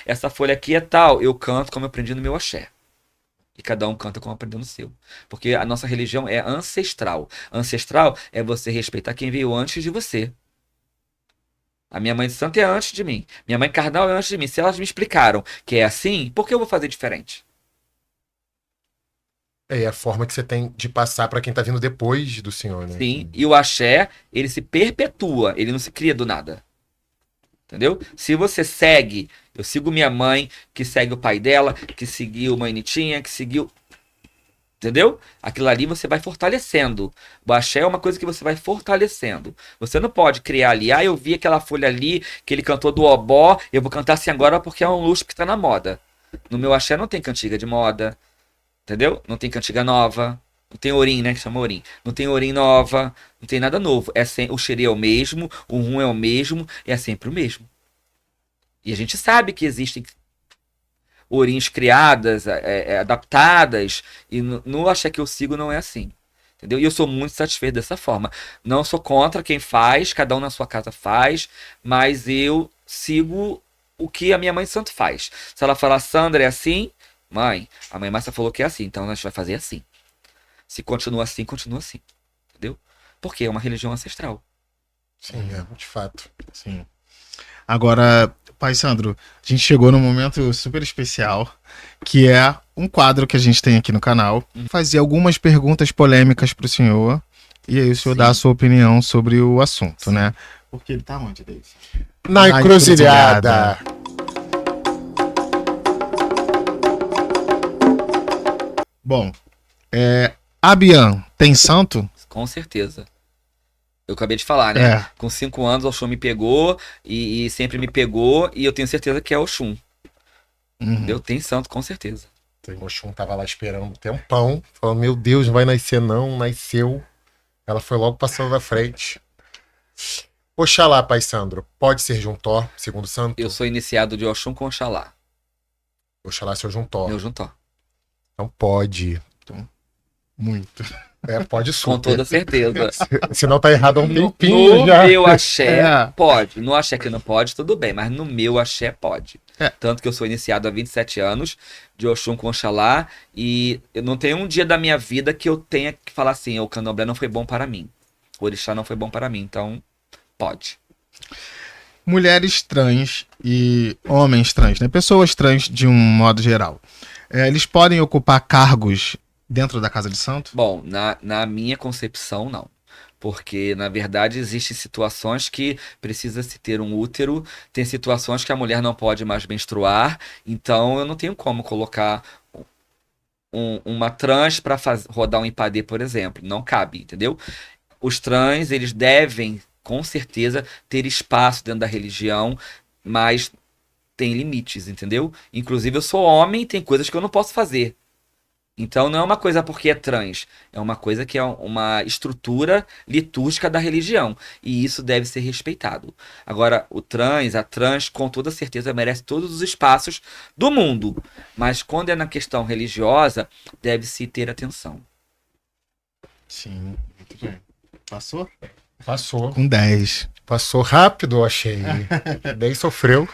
S3: essa folha aqui é tal. Eu canto como eu aprendi no meu axé. E cada um canta como aprendeu no seu. Porque a nossa religião é ancestral. Ancestral é você respeitar quem veio antes de você. A minha mãe de santo é antes de mim. Minha mãe carnal é antes de mim. Se elas me explicaram que é assim, por que eu vou fazer diferente?
S2: É a forma que você tem de passar para quem tá vindo depois do senhor, né?
S3: Sim, e o axé, ele se perpetua, ele não se cria do nada. Entendeu? Se você segue, eu sigo minha mãe, que segue o pai dela, que seguiu Mãe Nitinha, que seguiu. Entendeu? Aquilo ali você vai fortalecendo. O axé é uma coisa que você vai fortalecendo. Você não pode criar ali, eu vi aquela folha ali, que ele cantou do obó, eu vou cantar assim agora porque é um luxo que tá na moda. No meu axé não tem cantiga de moda. Entendeu? Não tem cantiga nova. Não tem orim, né? Que chama orim. Não tem orim nova. Não tem nada novo. O xerê é o mesmo. O rum é o mesmo. É sempre o mesmo. E a gente sabe que existem orins criadas, adaptadas. E no axé que eu sigo não é assim. Entendeu? E eu sou muito satisfeito dessa forma. Não sou contra quem faz. Cada um na sua casa faz. Mas eu sigo o que a minha mãe santo faz. Se ela falar, Sandra, é assim... Mãe, a mãe Márcia falou que é assim, então a gente vai fazer assim. Se continua assim, continua assim. Entendeu? Porque é uma religião ancestral.
S2: Sim, de fato.
S1: Sim. Agora, Pai Sandro, a gente chegou num momento super especial, que é um quadro que a gente tem aqui no canal. Fazer algumas perguntas polêmicas pro senhor, e aí o senhor dá a sua opinião sobre o assunto, né? Porque ele tá onde, David?
S2: Na encruzilhada.
S1: Bom, a Bian tem santo?
S3: Com certeza. Eu acabei de falar, né?
S1: É.
S3: Com 5 anos, o Oxum me pegou e sempre me pegou, e eu tenho certeza que é Oxum. Entendeu? Tem santo, com certeza.
S2: O Oxum tava lá esperando um tempão, falando, meu Deus, não vai nascer não, nasceu. Ela foi logo passando na frente. Oxalá, Pai Sandro, pode ser Juntó, segundo o santo?
S3: Eu sou iniciado de Oxum com Oxalá.
S2: Oxalá é seu Juntó.
S3: Meu Juntó.
S2: Então pode.
S1: Muito.
S2: Pode super.
S3: Com toda certeza.
S2: Se não tá errado há um tempinho
S3: No
S2: já.
S3: meu axé,
S1: É.
S3: pode. No axé que não pode, tudo bem. Mas no meu axé, pode.
S1: É.
S3: Tanto que eu sou iniciado há 27 anos, de Oxum com Oxalá. E eu não tenho um dia da minha vida que eu tenha que falar assim, o candomblé não foi bom para mim. O orixá não foi bom para mim. Então, pode.
S1: Mulheres trans e homens trans, né? Pessoas trans de um modo geral. Eles podem ocupar cargos dentro da Casa de Santo?
S3: Bom, na minha concepção, não. Porque, na verdade, existem situações que precisa se ter um útero, tem situações que a mulher não pode mais menstruar, então eu não tenho como colocar uma trans para rodar um empadê, por exemplo. Não cabe, entendeu? Os trans, eles devem, com certeza, ter espaço dentro da religião, mas tem limites, entendeu? Inclusive, eu sou homem e tem coisas que eu não posso fazer. Então não é uma coisa porque é trans, é uma coisa que é uma estrutura litúrgica da religião, e isso deve ser respeitado. Agora, a trans, com toda certeza merece todos os espaços do mundo, mas quando é na questão religiosa, deve-se ter atenção.
S1: Sim, muito bem. Passou?
S2: Passou.
S1: Com 10.
S2: Passou rápido, eu achei. Nem sofreu.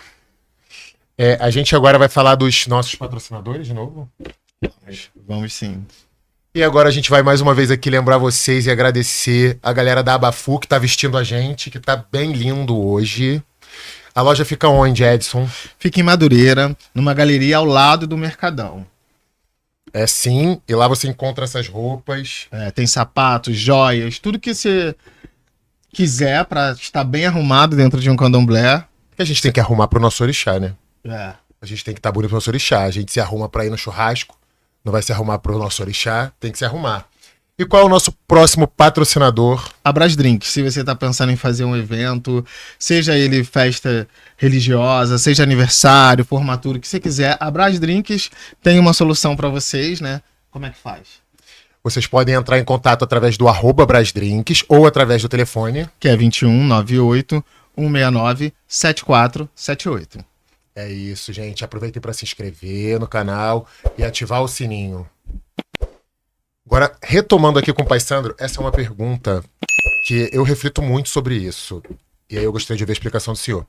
S2: A gente agora vai falar dos nossos patrocinadores de novo.
S1: Vamos sim.
S2: E agora a gente vai mais uma vez aqui lembrar vocês e agradecer a galera da Abafu que tá vestindo a gente, que tá bem lindo hoje. A loja fica onde, Edson?
S1: Fica em Madureira, numa galeria ao lado do Mercadão.
S2: É sim, e lá você encontra essas roupas.
S1: Tem sapatos, joias, tudo que você quiser pra estar bem arrumado dentro de um candomblé.
S2: Que a gente tem que arrumar pro nosso orixá, né?
S1: É.
S2: A gente tem que estar bonito pro nosso orixá. A gente se arruma pra ir no churrasco, não vai se arrumar pro nosso orixá, tem que se arrumar. E qual é o nosso próximo patrocinador?
S1: A Brás Drinks, se você tá pensando em fazer um evento, seja ele festa religiosa, seja aniversário, formatura, o que você quiser, a Brás Drinks tem uma solução pra vocês, né? Como é que faz?
S2: Vocês podem entrar em contato através do @brasdrinks ou através do telefone.
S1: Que é 2198 169 7478.
S2: É isso, gente. Aproveitem para se inscrever no canal e ativar o sininho. Agora, retomando aqui com o Pai Sandro, essa é uma pergunta que eu reflito muito sobre isso. E aí eu gostaria de ouvir a explicação do senhor.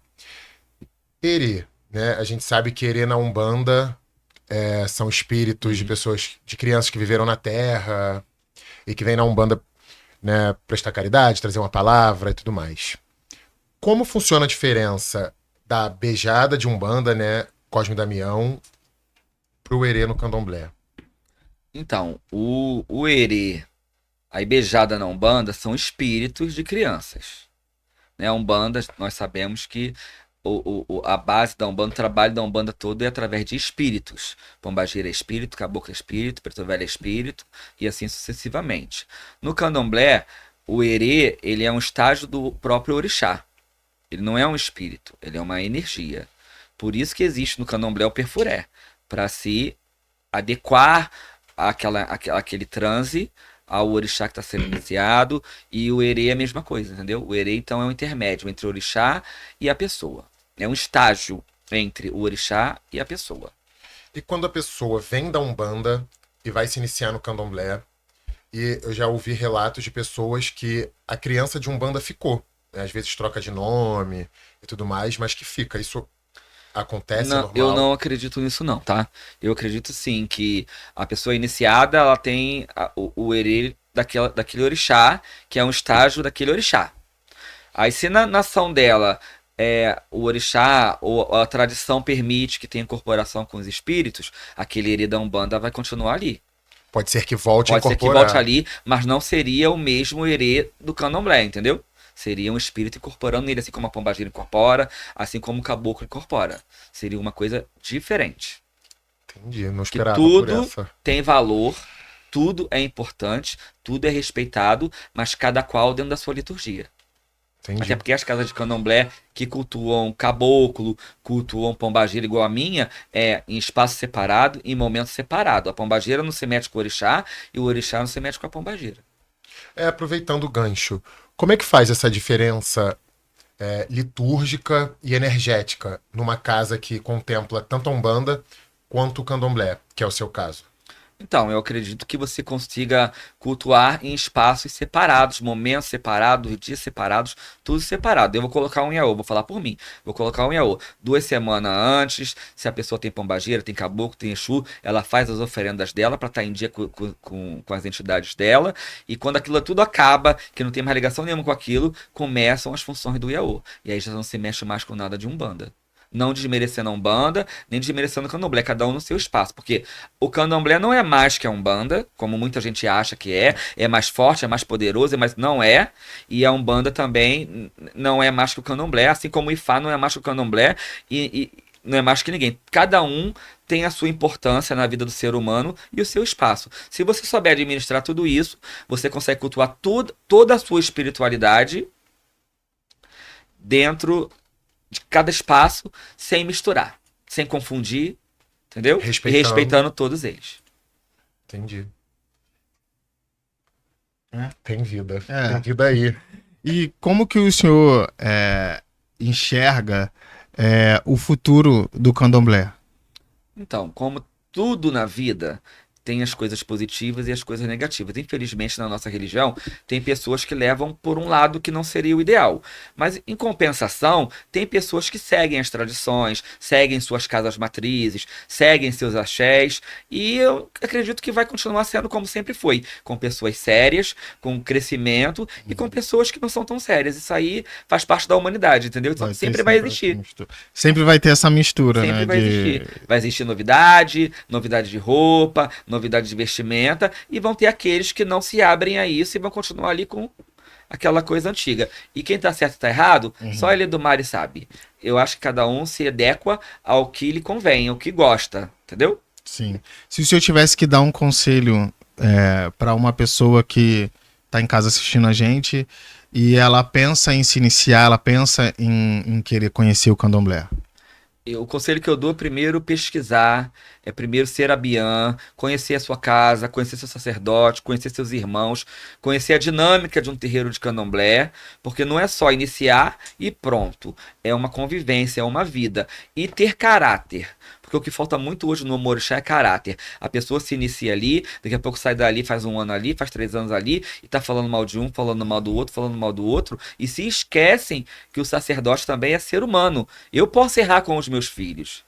S2: Erê, né? A gente sabe que Erê na Umbanda são espíritos de pessoas, de crianças que viveram na Terra e que vêm na Umbanda, né, prestar caridade, trazer uma palavra e tudo mais. Como funciona a diferença da beijada de Umbanda, né, Cosme e Damião, pro Erê no Candomblé?
S3: Então, o Erê, a beijada na Umbanda são espíritos de crianças. Né? A Umbanda, nós sabemos que a base da Umbanda, o trabalho da Umbanda todo é através de espíritos. Pombagira é espírito, caboclo é espírito, preto velho é espírito, e assim sucessivamente. No candomblé, o erê, ele é um estágio do próprio orixá. Ele não é um espírito, ele é uma energia. Por isso que existe no candomblé o perfuré, para se adequar àquele transe ao orixá que está sendo iniciado, e o erê é a mesma coisa, entendeu? O erê, então, é um intermédio entre o orixá e a pessoa. É um estágio entre o orixá e a pessoa.
S2: E quando a pessoa vem da Umbanda e vai se iniciar no candomblé, e eu já ouvi relatos de pessoas que a criança de Umbanda ficou, né? Às vezes troca de nome e tudo mais, mas que fica. Isso acontece, é
S3: Não,
S2: normal?
S3: eu não acredito nisso não, tá? Eu acredito sim que a pessoa iniciada, ela tem o erê daquele orixá, que é um estágio daquele orixá. Aí se na nação dela o orixá ou a tradição permite que tenha incorporação com os espíritos, aquele erê da Umbanda vai continuar ali.
S2: Pode ser que volte a
S3: Pode ser que
S2: incorporar.
S3: volte ali, mas não seria o mesmo erê do candomblé, entendeu? Seria um espírito incorporando nele, assim como a pombagira incorpora, assim como o caboclo incorpora. Seria uma coisa diferente.
S2: Entendi, não
S3: Que
S2: esperava por
S3: tudo
S2: essa.
S3: tem valor, tudo é importante, tudo é respeitado, mas cada qual dentro da sua liturgia.
S2: Entendi.
S3: Até porque as casas de candomblé que cultuam caboclo, cultuam pombagira igual a minha, em espaço separado, em momento separado. A pombagira não se mete com o orixá e o orixá não se mete com a pombagira.
S2: Aproveitando o gancho, como é que faz essa diferença litúrgica e energética numa casa que contempla tanto a Umbanda quanto o candomblé, que é o seu caso?
S3: Então, eu acredito que você consiga cultuar em espaços separados, momentos separados, dias separados, tudo separado. Eu vou colocar um Iaô, vou falar por mim. Vou colocar um Iaô 2 semanas antes, se a pessoa tem pombagira, tem caboclo, tem exu, ela faz as oferendas dela para estar em dia com as entidades dela. E quando aquilo tudo acaba, que não tem mais ligação nenhuma com aquilo, começam as funções do Iaô. E aí já não se mexe mais com nada de Umbanda. Não desmerecendo a Umbanda, nem desmerecendo o candomblé, cada um no seu espaço. Porque o candomblé não é mais que a Umbanda, como muita gente acha que é mais forte, é mais poderoso, mas não é. E a Umbanda também não é mais que o candomblé, assim como o Ifá não é mais que o candomblé e não é mais que ninguém. Cada um tem a sua importância na vida do ser humano e o seu espaço. Se você souber administrar tudo isso, você consegue cultuar toda a sua espiritualidade dentro de cada espaço, sem misturar, sem confundir, entendeu? E respeitando todos eles.
S2: Entendi.
S1: É.
S2: Tem vida. Tem vida aí.
S1: E como que o senhor enxerga o futuro do candomblé?
S3: Então, como tudo na vida tem as coisas positivas e as coisas negativas. Infelizmente, na nossa religião, tem pessoas que levam por um lado que não seria o ideal. Mas, em compensação, tem pessoas que seguem as tradições, seguem suas casas matrizes, seguem seus axés, e eu acredito que vai continuar sendo como sempre foi, com pessoas sérias, com crescimento, e com pessoas que não são tão sérias. Isso aí faz parte da humanidade, entendeu? Então, sempre vai existir.
S1: Sempre vai ter essa mistura,
S3: Sempre
S1: né?
S3: vai existir. Vai existir novidade de roupa, novidade de vestimenta, e vão ter aqueles que não se abrem a isso e vão continuar ali com aquela coisa antiga. E quem tá certo e tá errado, só ele do mar e sabe. Eu acho que cada um se adequa ao que lhe convém, ao que gosta, entendeu?
S1: Sim. Se o senhor tivesse que dar um conselho para uma pessoa que tá em casa assistindo a gente e ela pensa em se iniciar, ela pensa em querer conhecer o candomblé.
S3: O conselho que eu dou é primeiro pesquisar, é primeiro ser abiã, conhecer a sua casa, conhecer seu sacerdote, conhecer seus irmãos, conhecer a dinâmica de um terreiro de candomblé, porque não é só iniciar e pronto, é uma convivência, é uma vida, e ter caráter. Porque o que falta muito hoje no Omorixá é caráter. A pessoa se inicia ali, daqui a pouco sai dali, faz 1 ano ali, faz 3 anos ali, e tá falando mal de um, falando mal do outro, falando mal do outro, e se esquecem que o sacerdote também é ser humano. Eu posso errar com os meus filhos.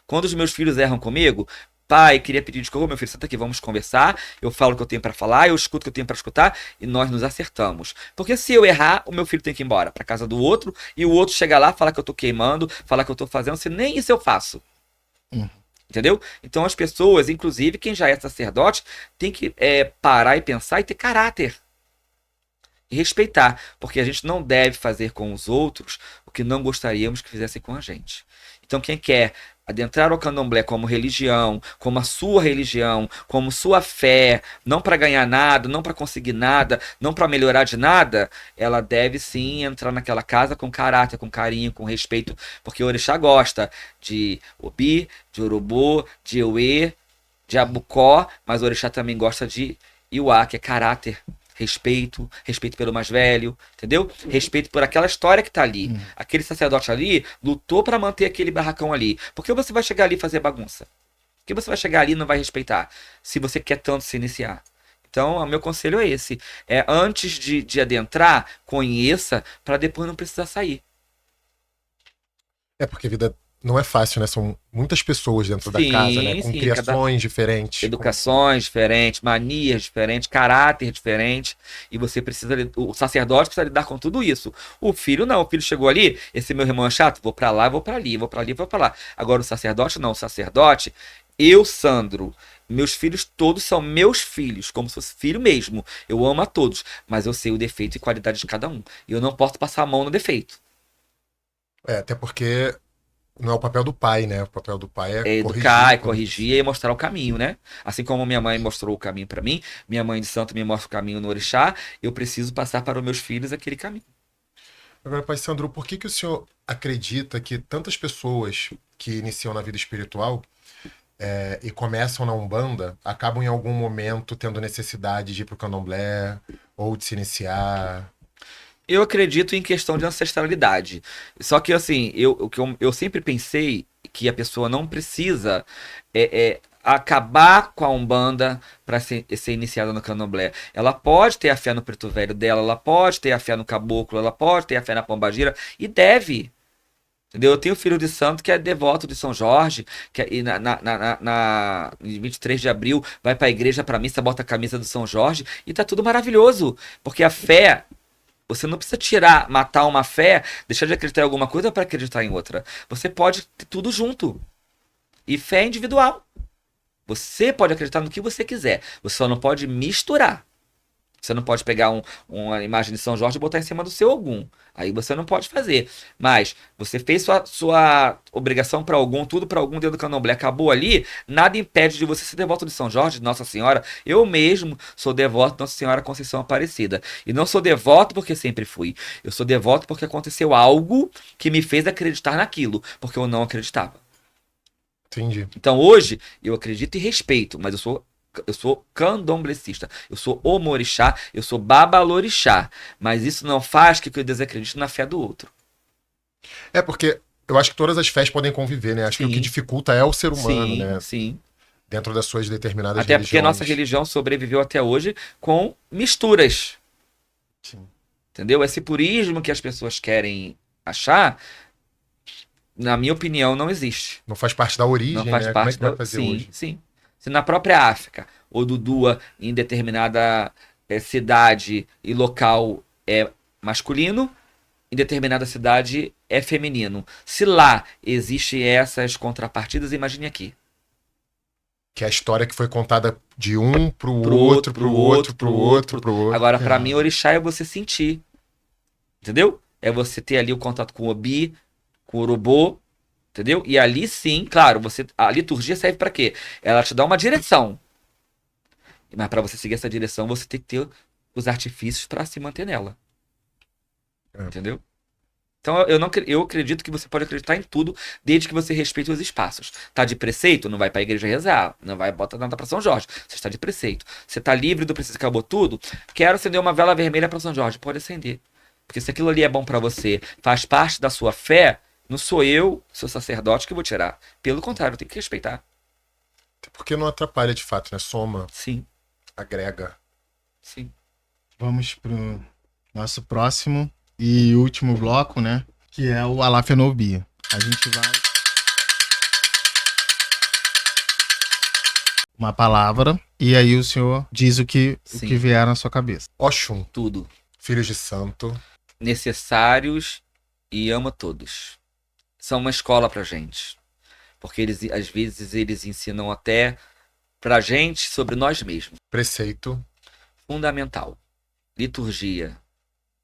S3: Quando os meus filhos erram comigo, pai, queria pedir desculpa, meu filho, senta aqui, vamos conversar, eu falo o que eu tenho para falar, eu escuto o que eu tenho para escutar, e nós nos acertamos. Porque se eu errar, o meu filho tem que ir embora para casa do outro, e o outro chega lá, fala que eu tô queimando, fala que eu tô fazendo, se nem isso eu faço. Entendeu? Então as pessoas, inclusive quem já é sacerdote, tem que parar e pensar e ter caráter. e respeitar, porque a gente não deve fazer com os outros o que não gostaríamos que fizessem com a gente. Então, quem quer adentrar ao candomblé como religião, como a sua religião, como sua fé, não para ganhar nada, não para conseguir nada, não para melhorar de nada, ela deve sim entrar naquela casa com caráter, com carinho, com respeito, porque o orixá gosta de Obi, de Urubô, de Euê, de Abucó, mas o orixá também gosta de Iuá, que é caráter. Respeito, respeito pelo mais velho, entendeu? Respeito por aquela história que tá ali. Aquele sacerdote ali lutou para manter aquele barracão ali. Por que você vai chegar ali e fazer bagunça? Por que você vai chegar ali e não vai respeitar? Se você quer tanto se iniciar. Então, o meu conselho é esse. Antes de adentrar, conheça para depois não precisar sair.
S2: Porque a vida não é fácil, né? São muitas pessoas dentro da
S3: Sim,
S2: casa, né? Com
S3: sim,
S2: criações diferentes.
S3: Educações diferentes, manias diferentes, caráter diferente, e você precisa, o sacerdote precisa lidar com tudo isso. O filho não, o filho chegou ali, esse meu irmão é chato, vou pra lá, vou pra ali, vou pra ali, vou pra lá. Agora o sacerdote não, o sacerdote, eu, Sandro, meus filhos todos são meus filhos, como se fosse filho mesmo. Eu amo a todos, mas eu sei o defeito e qualidade de cada um. E eu não posso passar a mão no defeito.
S2: Até porque não é o papel do pai, né? O papel do pai
S3: É educar, corrigir e mostrar o caminho, né? Assim como minha mãe mostrou o caminho para mim, minha mãe de santo me mostra o caminho no orixá, eu preciso passar para os meus filhos aquele caminho.
S2: Agora, pai Sandro, por que o senhor acredita que tantas pessoas que iniciam na vida espiritual e começam na Umbanda acabam em algum momento tendo necessidade de ir pro Candomblé ou de se iniciar?
S3: Eu acredito em questão de ancestralidade. Só que, assim, eu sempre pensei que a pessoa não precisa acabar com a Umbanda para ser iniciada no Candomblé. Ela pode ter a fé no Preto Velho dela, ela pode ter a fé no Caboclo, ela pode ter a fé na Pombagira, e deve. Entendeu? Eu tenho filho de santo que é devoto de São Jorge, e em 23 de abril vai para a igreja, para missa, bota a camisa do São Jorge, e tá tudo maravilhoso. Porque a fé. Você não precisa matar uma fé, deixar de acreditar em alguma coisa para acreditar em outra. Você pode ter tudo junto. E fé é individual. Você pode acreditar no que você quiser. Você só não pode misturar. Você não pode pegar uma imagem de São Jorge e botar em cima do seu Ogum. Aí você não pode fazer. Mas você fez sua obrigação para algum, tudo para algum dentro do Candomblé. Acabou ali, nada impede de você ser devoto de São Jorge, de Nossa Senhora. Eu mesmo sou devoto de Nossa Senhora Conceição Aparecida. E não sou devoto porque sempre fui. Eu sou devoto porque aconteceu algo que me fez acreditar naquilo. Porque eu não acreditava.
S2: Entendi.
S3: Então hoje eu acredito e respeito, mas eu sou candomblecista, eu sou omorixá, eu sou babalorixá, mas isso não faz que eu desacredite na fé do outro.
S2: Porque eu acho que todas as fés podem conviver, né? Acho que o que dificulta é o ser humano, né?
S3: Sim.
S2: Dentro das suas determinadas
S3: Até
S2: religiões.
S3: porque a nossa religião sobreviveu até hoje com misturas.
S2: Sim.
S3: Entendeu? Esse purismo que as pessoas querem achar, na minha opinião, não existe.
S2: Não faz parte da origem,
S3: Não faz
S2: né?
S3: parte
S2: Como é que vai fazer hoje?
S3: Sim. Se na própria África, Odudua em determinada cidade e local é masculino, em determinada cidade é feminino. Se lá existem essas contrapartidas, imagine aqui.
S2: Que é a história que foi contada de um pro outro, pro outro.
S3: Agora, pra mim, orixá é você sentir. Entendeu? É você ter ali o contato com o Obi, com o Urubô, entendeu? E ali sim, claro, a liturgia serve pra quê? Ela te dá uma direção. Mas pra você seguir essa direção, você tem que ter os artifícios pra se manter nela. Entendeu? Então eu acredito que você pode acreditar em tudo, desde que você respeite os espaços. Tá de preceito? Não vai pra igreja rezar. Não vai botar nada pra São Jorge. Você está de preceito. Você tá livre do preceito, acabou tudo? Quero acender uma vela vermelha pra São Jorge. Pode acender. Porque se aquilo ali é bom pra você, faz parte da sua fé, não sou eu, seu sacerdote, que vou tirar. Pelo contrário, eu tenho que respeitar.
S2: Porque não atrapalha de fato, né? Soma.
S3: Sim.
S2: Agrega.
S3: Sim.
S1: Vamos pro nosso próximo e último bloco, né? Que é o Alafenobi. A gente vai... uma palavra e aí o senhor diz o que vier na sua cabeça.
S2: Oxum.
S3: Tudo.
S2: Filhos de santo.
S3: Necessários e ama todos. São uma escola pra gente. Porque às vezes eles ensinam até pra gente sobre nós mesmos.
S2: Preceito.
S3: Fundamental. Liturgia.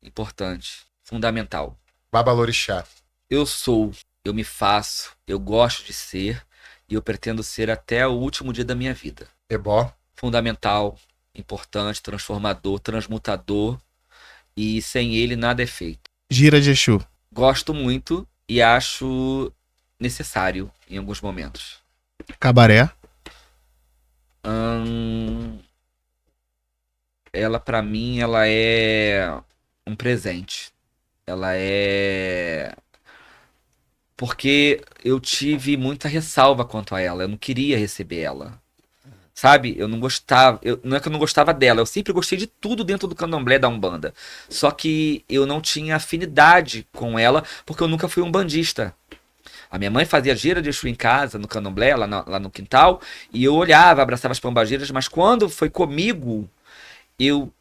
S3: importante, fundamental.
S2: Babalorixá.
S3: Eu sou, eu me faço, eu gosto de ser e eu pretendo ser até o último dia da minha vida.
S2: Ebó.
S3: Fundamental, importante, transformador, transmutador e sem ele nada é feito.
S1: Gira de Exu.
S3: Gosto muito e acho necessário em alguns momentos.
S1: Cabaré.
S3: Ela pra mim, ela é um presente. Ela é porque eu tive muita ressalva quanto a ela. Eu não queria receber ela. Sabe? Eu não gostava. Não é que eu não gostava dela. Eu sempre gostei de tudo dentro do candomblé da Umbanda. Só que eu não tinha afinidade com ela porque eu nunca fui umbandista. A minha mãe fazia gira de Exu em casa, no candomblé, lá no quintal. E eu olhava, abraçava as pombagiras. Mas quando foi comigo,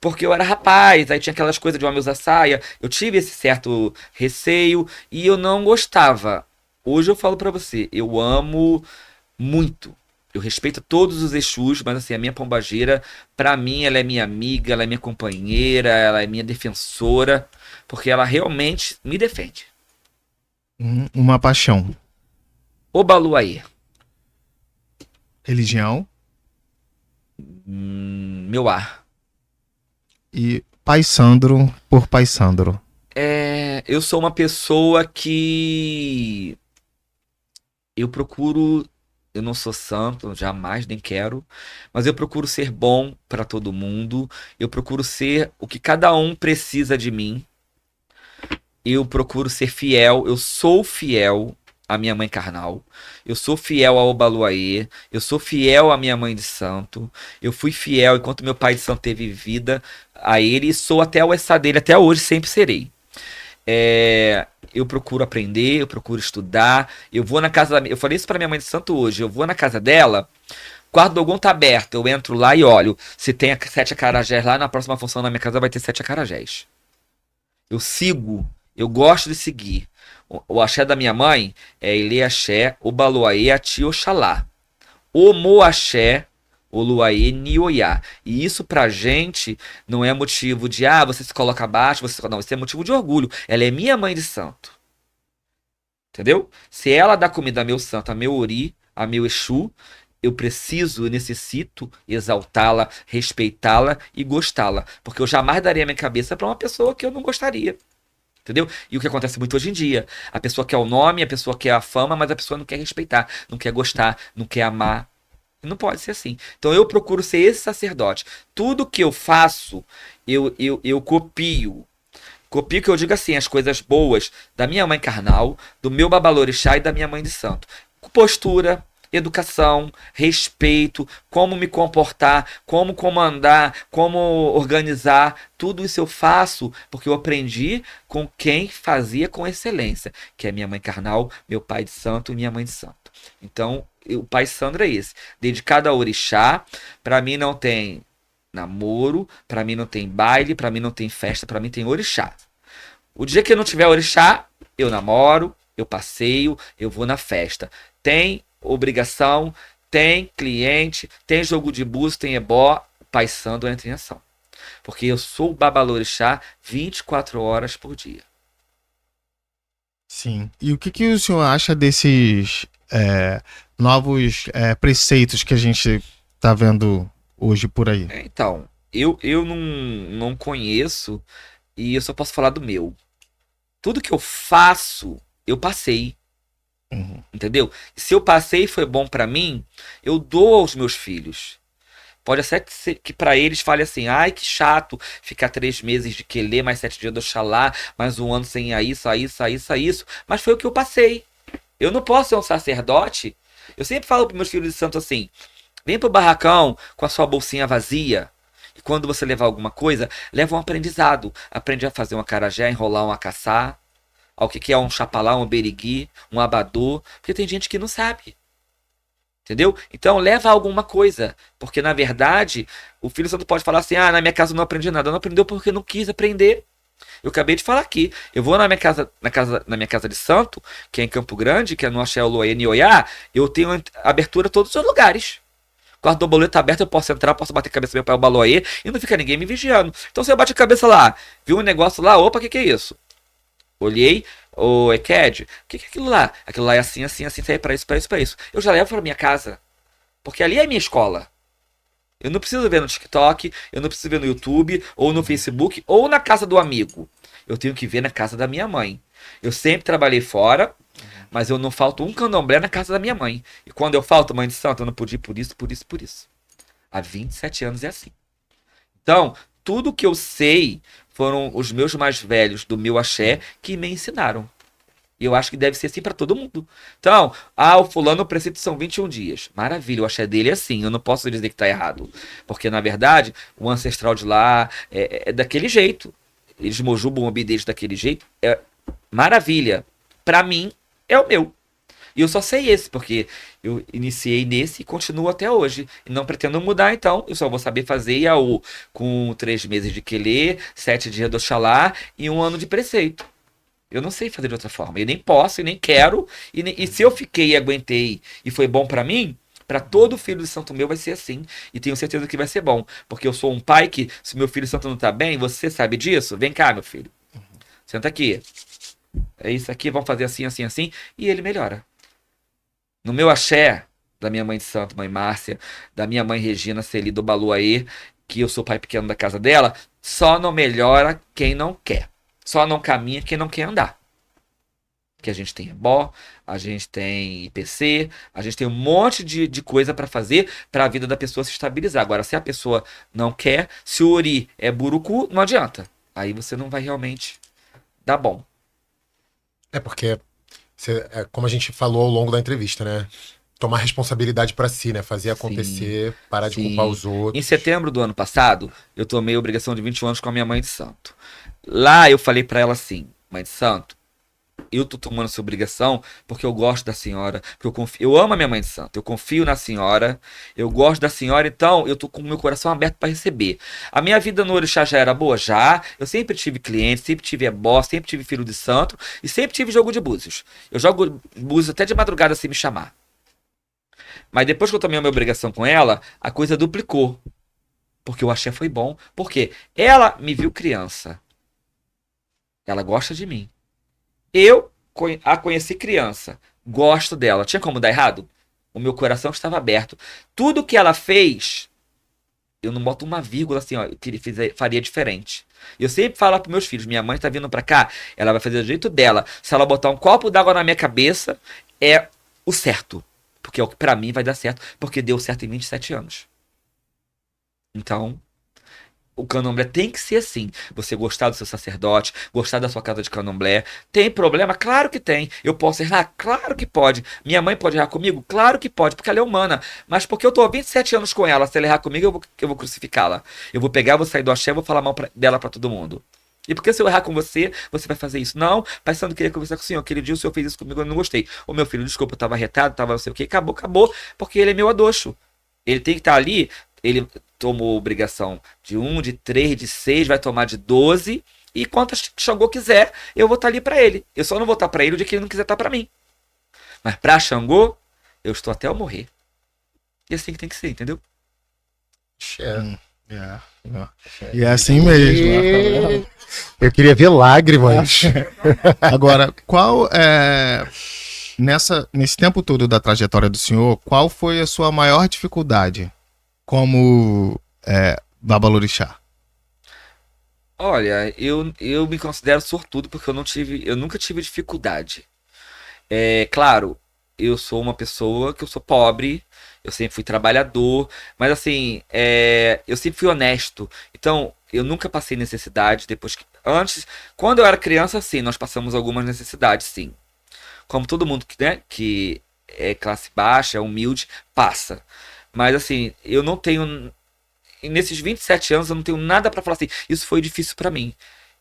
S3: porque eu era rapaz, aí tinha aquelas coisas de homem usar saia. Eu tive esse certo receio e eu não gostava. Hoje eu falo pra você, eu amo muito. Eu respeito todos os Exus, mas assim, a minha pombagira, pra mim, ela é minha amiga, ela é minha companheira, ela é minha defensora, porque ela realmente me defende.
S1: Uma paixão.
S3: Obaluayê,
S1: Religião.
S3: meu ar.
S1: E Pai Sandro por Pai Sandro.
S3: Eu sou uma pessoa que eu procuro. Eu não sou santo, jamais, nem quero. Mas eu procuro ser bom para todo mundo. Eu procuro ser o que cada um precisa de mim. Eu procuro ser fiel. Eu sou fiel à minha mãe carnal. Eu sou fiel ao Obaluayê. Eu sou fiel à minha mãe de santo. Eu fui fiel enquanto meu pai de santo teve vida a ele. E sou até o essa dele. Até hoje sempre serei. Eu procuro aprender, eu procuro estudar. Eu vou na casa eu falei isso pra minha mãe de santo hoje. Eu vou na casa dela, o quarto do Ogum tá aberto. Eu entro lá e olho. Se tem 7 acarajés lá, na próxima função da minha casa vai ter 7 acarajés. Eu sigo, eu gosto de seguir. O axé da minha mãe é Ilê Axé, Obaluayê, Ati Oxalá. O Moaxé, Oluayê, Nioiá. E isso pra gente não é motivo de, você se coloca abaixo, não, isso é motivo de orgulho. Ela é minha mãe de santo. Entendeu? Se ela dá comida a meu santo, a meu ori, a meu Exu, eu necessito exaltá-la, respeitá-la e gostá-la. Porque eu jamais daria minha cabeça pra uma pessoa que eu não gostaria. Entendeu? E o que acontece muito hoje em dia, a pessoa quer o nome, a pessoa quer a fama, mas a pessoa não quer respeitar, não quer gostar, não quer amar. Não pode ser assim. Então eu procuro ser esse sacerdote. Tudo que eu faço, eu copio. Copio que eu digo assim, as coisas boas da minha mãe carnal, do meu babalorixá e da minha mãe de santo. Postura, educação, respeito, como me comportar, como comandar, como organizar. Tudo isso eu faço porque eu aprendi com quem fazia com excelência, que é minha mãe carnal, meu pai de santo e minha mãe de santo. Então, o Pai Sandro é esse, dedicado a orixá. Pra mim não tem namoro, pra mim não tem baile, pra mim não tem festa, pra mim tem orixá. O dia que eu não tiver orixá, eu namoro, eu passeio, eu vou na festa. Tem obrigação, tem cliente, tem jogo de búzios, tem ebó, o Pai Sandro entra em ação. Porque eu sou o babalorixá 24 horas por dia.
S1: Sim. E o que o senhor acha desses novos preceitos que a gente tá vendo hoje por aí?
S3: Então, eu não conheço e eu só posso falar do meu. Tudo que eu faço, eu passei. Entendeu? Se eu passei e foi bom pra mim, eu dou aos meus filhos. Pode ser que pra eles fale assim, ai que chato ficar 3 meses de quelê, mais 7 dias do Oxalá, mais um ano sem isso. Mas foi o que eu passei. Eu não posso ser um sacerdote. Eu sempre falo pros meus filhos de santo assim, vem pro barracão com a sua bolsinha vazia. E quando você levar alguma coisa, leva um aprendizado. Aprende a fazer um acarajé, enrolar um acaçá, ao que é um chapalá, um berigui, um abadô. Porque tem gente que não sabe. Entendeu? Então leva alguma coisa. Porque na verdade, o filho santo pode falar assim, na minha casa eu não aprendi nada. Eu não aprendeu porque não quis aprender. Eu acabei de falar aqui. Eu vou na minha casa de santo, que é em Campo Grande, que é no Axé Oluayê Nioiá, eu tenho abertura a todos os lugares. quarto do boleto tá aberto, eu posso entrar, posso bater a cabeça meu pai o baloê e não fica ninguém me vigiando. Então se eu bate a cabeça lá, viu um negócio lá, opa, o que é isso? Olhei, o ECAD, o que é aquilo lá? Aquilo lá é assim, assim, assim, sai pra isso, pra isso, pra isso. Eu já levo pra minha casa, porque ali é minha escola. Eu não preciso ver no TikTok, eu não preciso ver no YouTube, ou no Facebook, ou na casa do amigo. Eu tenho que ver na casa da minha mãe. Eu sempre trabalhei fora, mas eu não falto um candomblé na casa da minha mãe. E quando eu falto, mãe de santo, eu não pude ir por isso, por isso, por isso. Há 27 anos é assim. Então, tudo que eu sei foram os meus mais velhos do meu axé que me ensinaram. E eu acho que deve ser assim pra todo mundo. Então, o fulano, o preceito são 21 dias. Maravilha, o axé dele é assim. Eu não posso dizer que tá errado. Porque, na verdade, o ancestral de lá é daquele jeito. Eles mojubam o obediente daquele jeito. É maravilha. Pra mim, é o meu. E eu só sei esse, porque eu iniciei nesse e continuo até hoje. E não pretendo mudar, então. Eu só vou saber fazer Iaú com 3 meses de Quelê, 7 dias do Oxalá e 1 ano de preceito. Eu não sei fazer de outra forma. Eu nem posso, e nem quero. E se eu fiquei e aguentei e foi bom pra mim, pra todo filho de santo meu vai ser assim. E tenho certeza que vai ser bom. Porque eu sou um pai que, se meu filho santo não tá bem, você sabe disso? Vem cá, meu filho. Senta aqui. É isso aqui, vamos fazer assim, assim, assim. E ele melhora. No meu axé, da minha mãe de santo, mãe Márcia, da minha mãe Regina Celi do Baluaê, que eu sou pai pequeno da casa dela, só não melhora quem não quer. Só não caminha quem não quer andar. Que a gente tem ebó, a gente tem IPC, a gente tem um monte de coisa pra fazer pra vida da pessoa se estabilizar. Agora, se a pessoa não quer, se o ori é burucu, não adianta. Aí você não vai realmente dar bom.
S2: É porque, como a gente falou ao longo da entrevista, né? Tomar responsabilidade pra si, né? Fazer acontecer, parar de culpar os
S3: Em
S2: outros.
S3: setembro do ano passado, eu tomei a obrigação de 21 anos com a minha mãe de santo. Lá eu falei pra ela assim, mãe de santo, eu tô tomando essa obrigação porque eu gosto da senhora, porque eu amo a minha mãe de santo, eu confio na senhora, eu gosto da senhora, então eu tô com o meu coração aberto para receber. A minha vida no orixá já era boa? Já. Eu sempre tive clientes, sempre tive ebó, sempre tive filho de santo e sempre tive jogo de búzios. Eu jogo búzios até de madrugada sem me chamar. Mas depois que eu tomei a minha obrigação com ela, a coisa duplicou. Porque o axé foi bom. Porque ela me viu criança. Ela gosta de mim. Eu a conheci criança. Gosto dela. Tinha como dar errado? O meu coração estava aberto. Tudo que ela fez, eu não boto uma vírgula assim, ó, que ele faria diferente. Eu sempre falo para meus filhos, minha mãe tá vindo para cá, ela vai fazer do jeito dela. Se ela botar um copo d'água na minha cabeça, é o certo. Porque é o que pra mim vai dar certo, porque deu certo em 27 anos. Então, o candomblé tem que ser assim. Você gostar do seu sacerdote, gostar da sua casa de candomblé. Tem problema? Claro que tem. Eu posso errar? Claro que pode. Minha mãe pode errar comigo? Claro que pode, porque ela é humana. Mas porque eu tô há 27 anos com ela, se ela errar comigo, eu vou crucificá-la. Eu vou pegar, vou sair do axé, vou falar mal dela pra todo mundo. E porque se eu errar com você, você vai fazer isso? Não, pai santo, queria conversar com o senhor. Aquele dia o senhor fez isso comigo, eu não gostei. Ô meu filho, desculpa, eu tava retado, tava não sei o que. Acabou, acabou. Porque ele é meu adoxo. Ele tem que estar ali. Ele tomou obrigação de 1, de 3, de 6, vai tomar de 12. E quantas Xangô quiser, eu vou estar ali pra ele. Eu só não vou estar pra ele o dia que ele não quiser estar pra mim. Mas pra Xangô, eu estou até eu morrer. E assim que tem que ser, entendeu?
S1: E é assim mesmo.
S2: Eu queria ver lágrimas.
S1: Agora, qual é. Nesse tempo todo da trajetória do senhor, qual foi a sua maior dificuldade como babalorixá?
S3: Olha, eu me considero sortudo porque eu nunca tive dificuldade. Claro, eu sou uma pessoa que eu sou pobre, eu sempre fui trabalhador, mas assim, eu sempre fui honesto. Então, eu nunca passei necessidade antes, quando eu era criança, sim, nós passamos algumas necessidades, sim. Como todo mundo que é classe baixa, é humilde, passa. Mas assim, eu não tenho, nesses 27 anos, eu não tenho nada pra falar assim, isso foi difícil pra mim.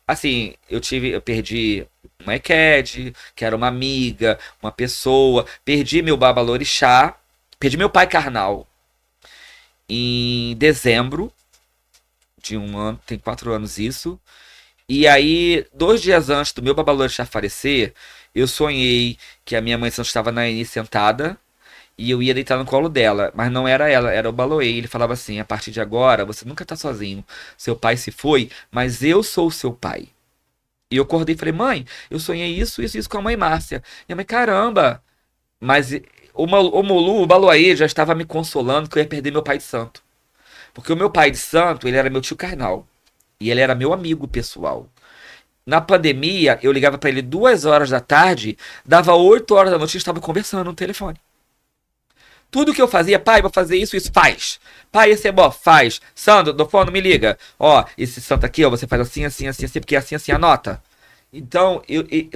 S3: Assim, eu perdi uma ECAD, que era uma amiga, uma pessoa, perdi meu babalorixá, perdi meu pai carnal em dezembro de um ano, tem 4 anos isso. E aí, 2 dias antes do meu babalorixá falecer, eu sonhei que a minha mãe estava na Eni sentada E eu ia deitar no colo dela, mas não era ela, era o Baloê. Ele falava assim: a partir de agora, você nunca tá sozinho. Seu pai se foi, mas eu sou o seu pai. E eu acordei e falei: mãe, eu sonhei isso com a mãe Márcia. Minha mãe: caramba. Mas o Baloê já estava me consolando que eu ia perder meu pai de santo. Porque o meu pai de santo, ele era meu tio carnal. E ele era meu amigo pessoal. Na pandemia, eu ligava pra ele 2 horas da tarde, dava 8 horas da noite e estava conversando no telefone. Tudo que eu fazia: pai, vou fazer isso, faz. Pai, esse é bom, faz. Sandro, do fone, me liga. Ó, esse santo aqui, ó, você faz assim, assim, assim, assim, porque assim, assim, anota. Então,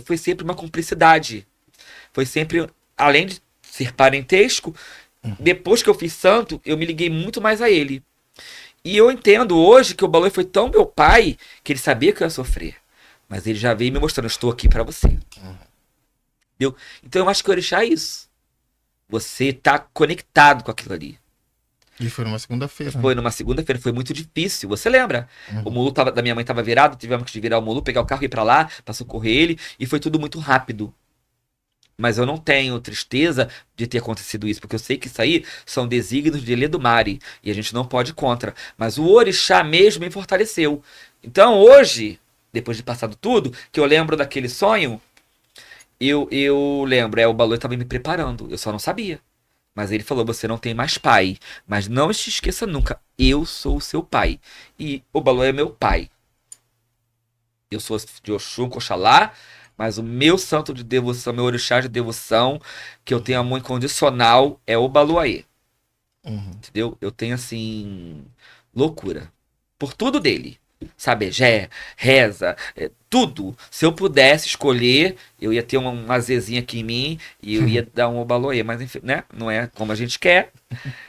S3: foi sempre uma cumplicidade. Foi sempre, além de ser parentesco, depois que eu fiz santo, eu me liguei muito mais a ele. E eu entendo hoje que o Baloê foi tão meu pai, que ele sabia que eu ia sofrer. Mas ele já veio me mostrando: estou aqui pra você. Entendeu? Então eu acho que o orixá é isso. Você tá conectado com aquilo ali.
S1: E foi numa segunda-feira.
S3: Foi numa segunda-feira, foi muito difícil. Você lembra? O mulu da minha mãe tava virado, tivemos que virar o mulu, pegar o carro e ir pra lá, pra socorrer ele, e foi tudo muito rápido. Mas eu não tenho tristeza de ter acontecido isso, porque eu sei que isso aí são desígnios de Ledumare, e a gente não pode ir contra. Mas o orixá mesmo me fortaleceu. Então hoje, depois de passado tudo, que eu lembro daquele sonho, eu lembro, o Baloê estava me preparando, eu só não sabia. Mas ele falou: você não tem mais pai, mas não se esqueça nunca, eu sou o seu pai. E o Baloê é meu pai. Eu sou de Oxum, Oxalá, mas o meu santo de devoção, meu orixá de devoção, que eu tenho amor incondicional, é o Baloê. Entendeu? Eu tenho, assim, loucura por tudo dele. Sabejé, reza, tudo. Se eu pudesse escolher, eu ia ter uma azezinha aqui em mim e eu ia dar um Obaloê, mas enfim, né? Não é como a gente quer.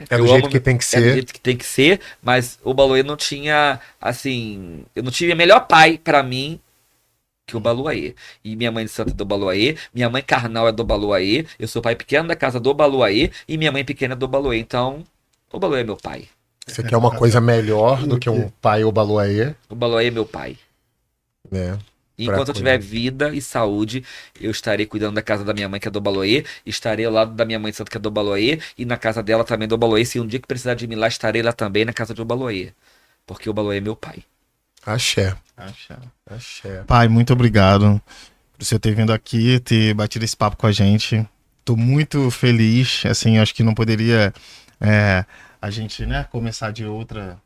S2: É do jeito que tem que
S3: É do
S2: ser.
S3: jeito que tem que ser, mas o Obaloê não tinha, assim, eu não tive melhor pai pra mim que o Baloê. E minha mãe de santa é do Baloê, minha mãe carnal é do Baloê, eu sou pai pequeno da casa do Baloê e minha mãe pequena é do Baloê. Então, o Baloê é meu pai.
S2: Você quer uma coisa melhor do que um pai Obaloê,
S3: O Baloê é meu pai.
S2: né?
S3: E
S2: Pra
S3: enquanto eu
S2: cuidar.
S3: tiver vida e saúde, eu estarei cuidando da casa da minha mãe, que é do Baloê, estarei ao lado da minha mãe de santo, que é do Baloê, e na casa dela também do Baloê. Se um dia que precisar de mim lá, estarei lá também na casa do Baloê. Porque o Baloê é meu pai.
S2: Axé.
S1: Axé.
S2: Axé.
S1: Pai, muito obrigado por você ter vindo aqui, ter batido esse papo com a gente. Tô muito feliz, assim, acho que não poderia a gente, né, começar de outra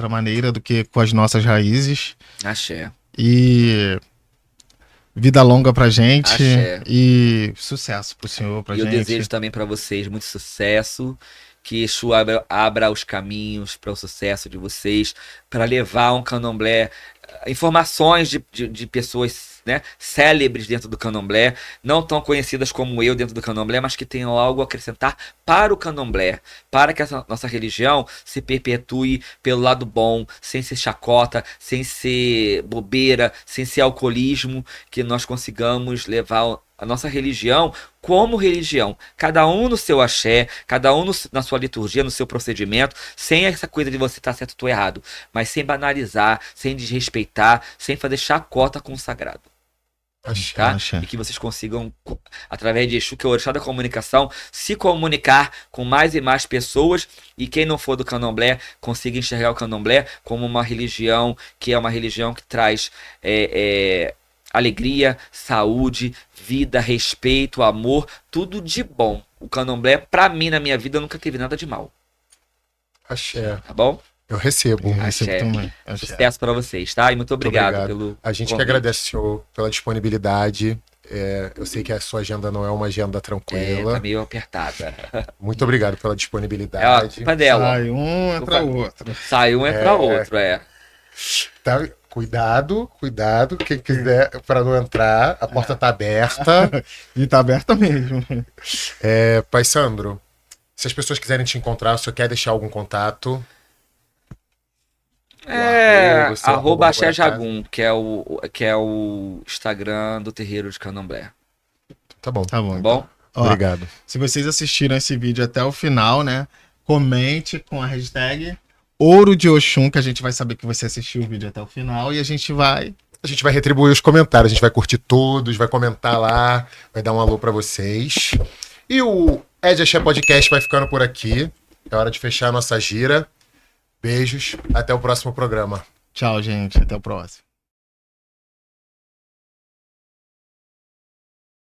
S1: maneira do que com as nossas raízes.
S3: Axé.
S1: E vida longa pra gente.
S3: Axé.
S1: E sucesso pro senhor, pra
S3: E eu
S1: gente.
S3: desejo também pra vocês muito sucesso, que Exu abra os caminhos para o sucesso de vocês, para levar um candomblé, informações de pessoas, né, célebres dentro do candomblé, não tão conhecidas como eu dentro do candomblé, mas que tenham algo a acrescentar para o candomblé, para que essa nossa religião se perpetue pelo lado bom, sem ser chacota, sem ser bobeira, sem ser alcoolismo, que nós consigamos levar a nossa religião como religião, cada um no seu axé, cada um na sua liturgia, no seu procedimento, sem essa coisa de você estar certo ou errado, mas sem banalizar, sem desrespeitar, sem fazer chacota com o sagrado.
S2: Axé.
S3: Tá?
S1: Axé.
S3: E que vocês consigam, através de Exu, que é o orixá da comunicação, se comunicar com mais e mais pessoas, e quem não for do candomblé consiga enxergar o candomblé como uma religião que é uma religião que traz alegria, saúde, vida, respeito, amor, tudo de bom. O candomblé, pra mim, na minha vida, nunca teve nada de mal.
S2: Axé.
S3: Tá bom?
S2: Eu recebo.
S1: Eu recebo
S3: Axé.
S1: também. Axé.
S3: Sucesso pra vocês, tá? E muito obrigado, pelo
S2: A gente que
S3: convite.
S2: agradece, senhor, pela disponibilidade. Eu sei que a sua agenda não é uma agenda tranquila.
S3: Tá meio apertada.
S2: Muito obrigado pela
S3: É a
S2: disponibilidade.
S3: culpa dela.
S1: Sai um, entra o outro.
S3: Sai um, entra outro,
S2: Tá? Cuidado. Quem quiser, para não entrar, a porta tá aberta.
S1: E tá aberta mesmo.
S2: Pai Sandro, se as pessoas quiserem te encontrar, você quer deixar algum contato?
S3: Arroba Axé Jagum, que é o Instagram do terreiro de Candomblé.
S2: Tá bom.
S1: Tá bom.
S3: Tá bom?
S1: Ó,
S2: Obrigado.
S1: se vocês assistiram esse vídeo até o final, né? Comente com a hashtag Ouro de Oxum, que a gente vai saber que você assistiu o vídeo até o final. E a gente vai...
S2: A gente vai retribuir os comentários, a gente vai curtir todos, vai comentar lá, vai dar um alô pra vocês. E o É de Axé Podcast vai ficando por aqui. É hora de fechar a nossa gira. Beijos. Até o próximo programa.
S1: Tchau, gente. Até o próximo.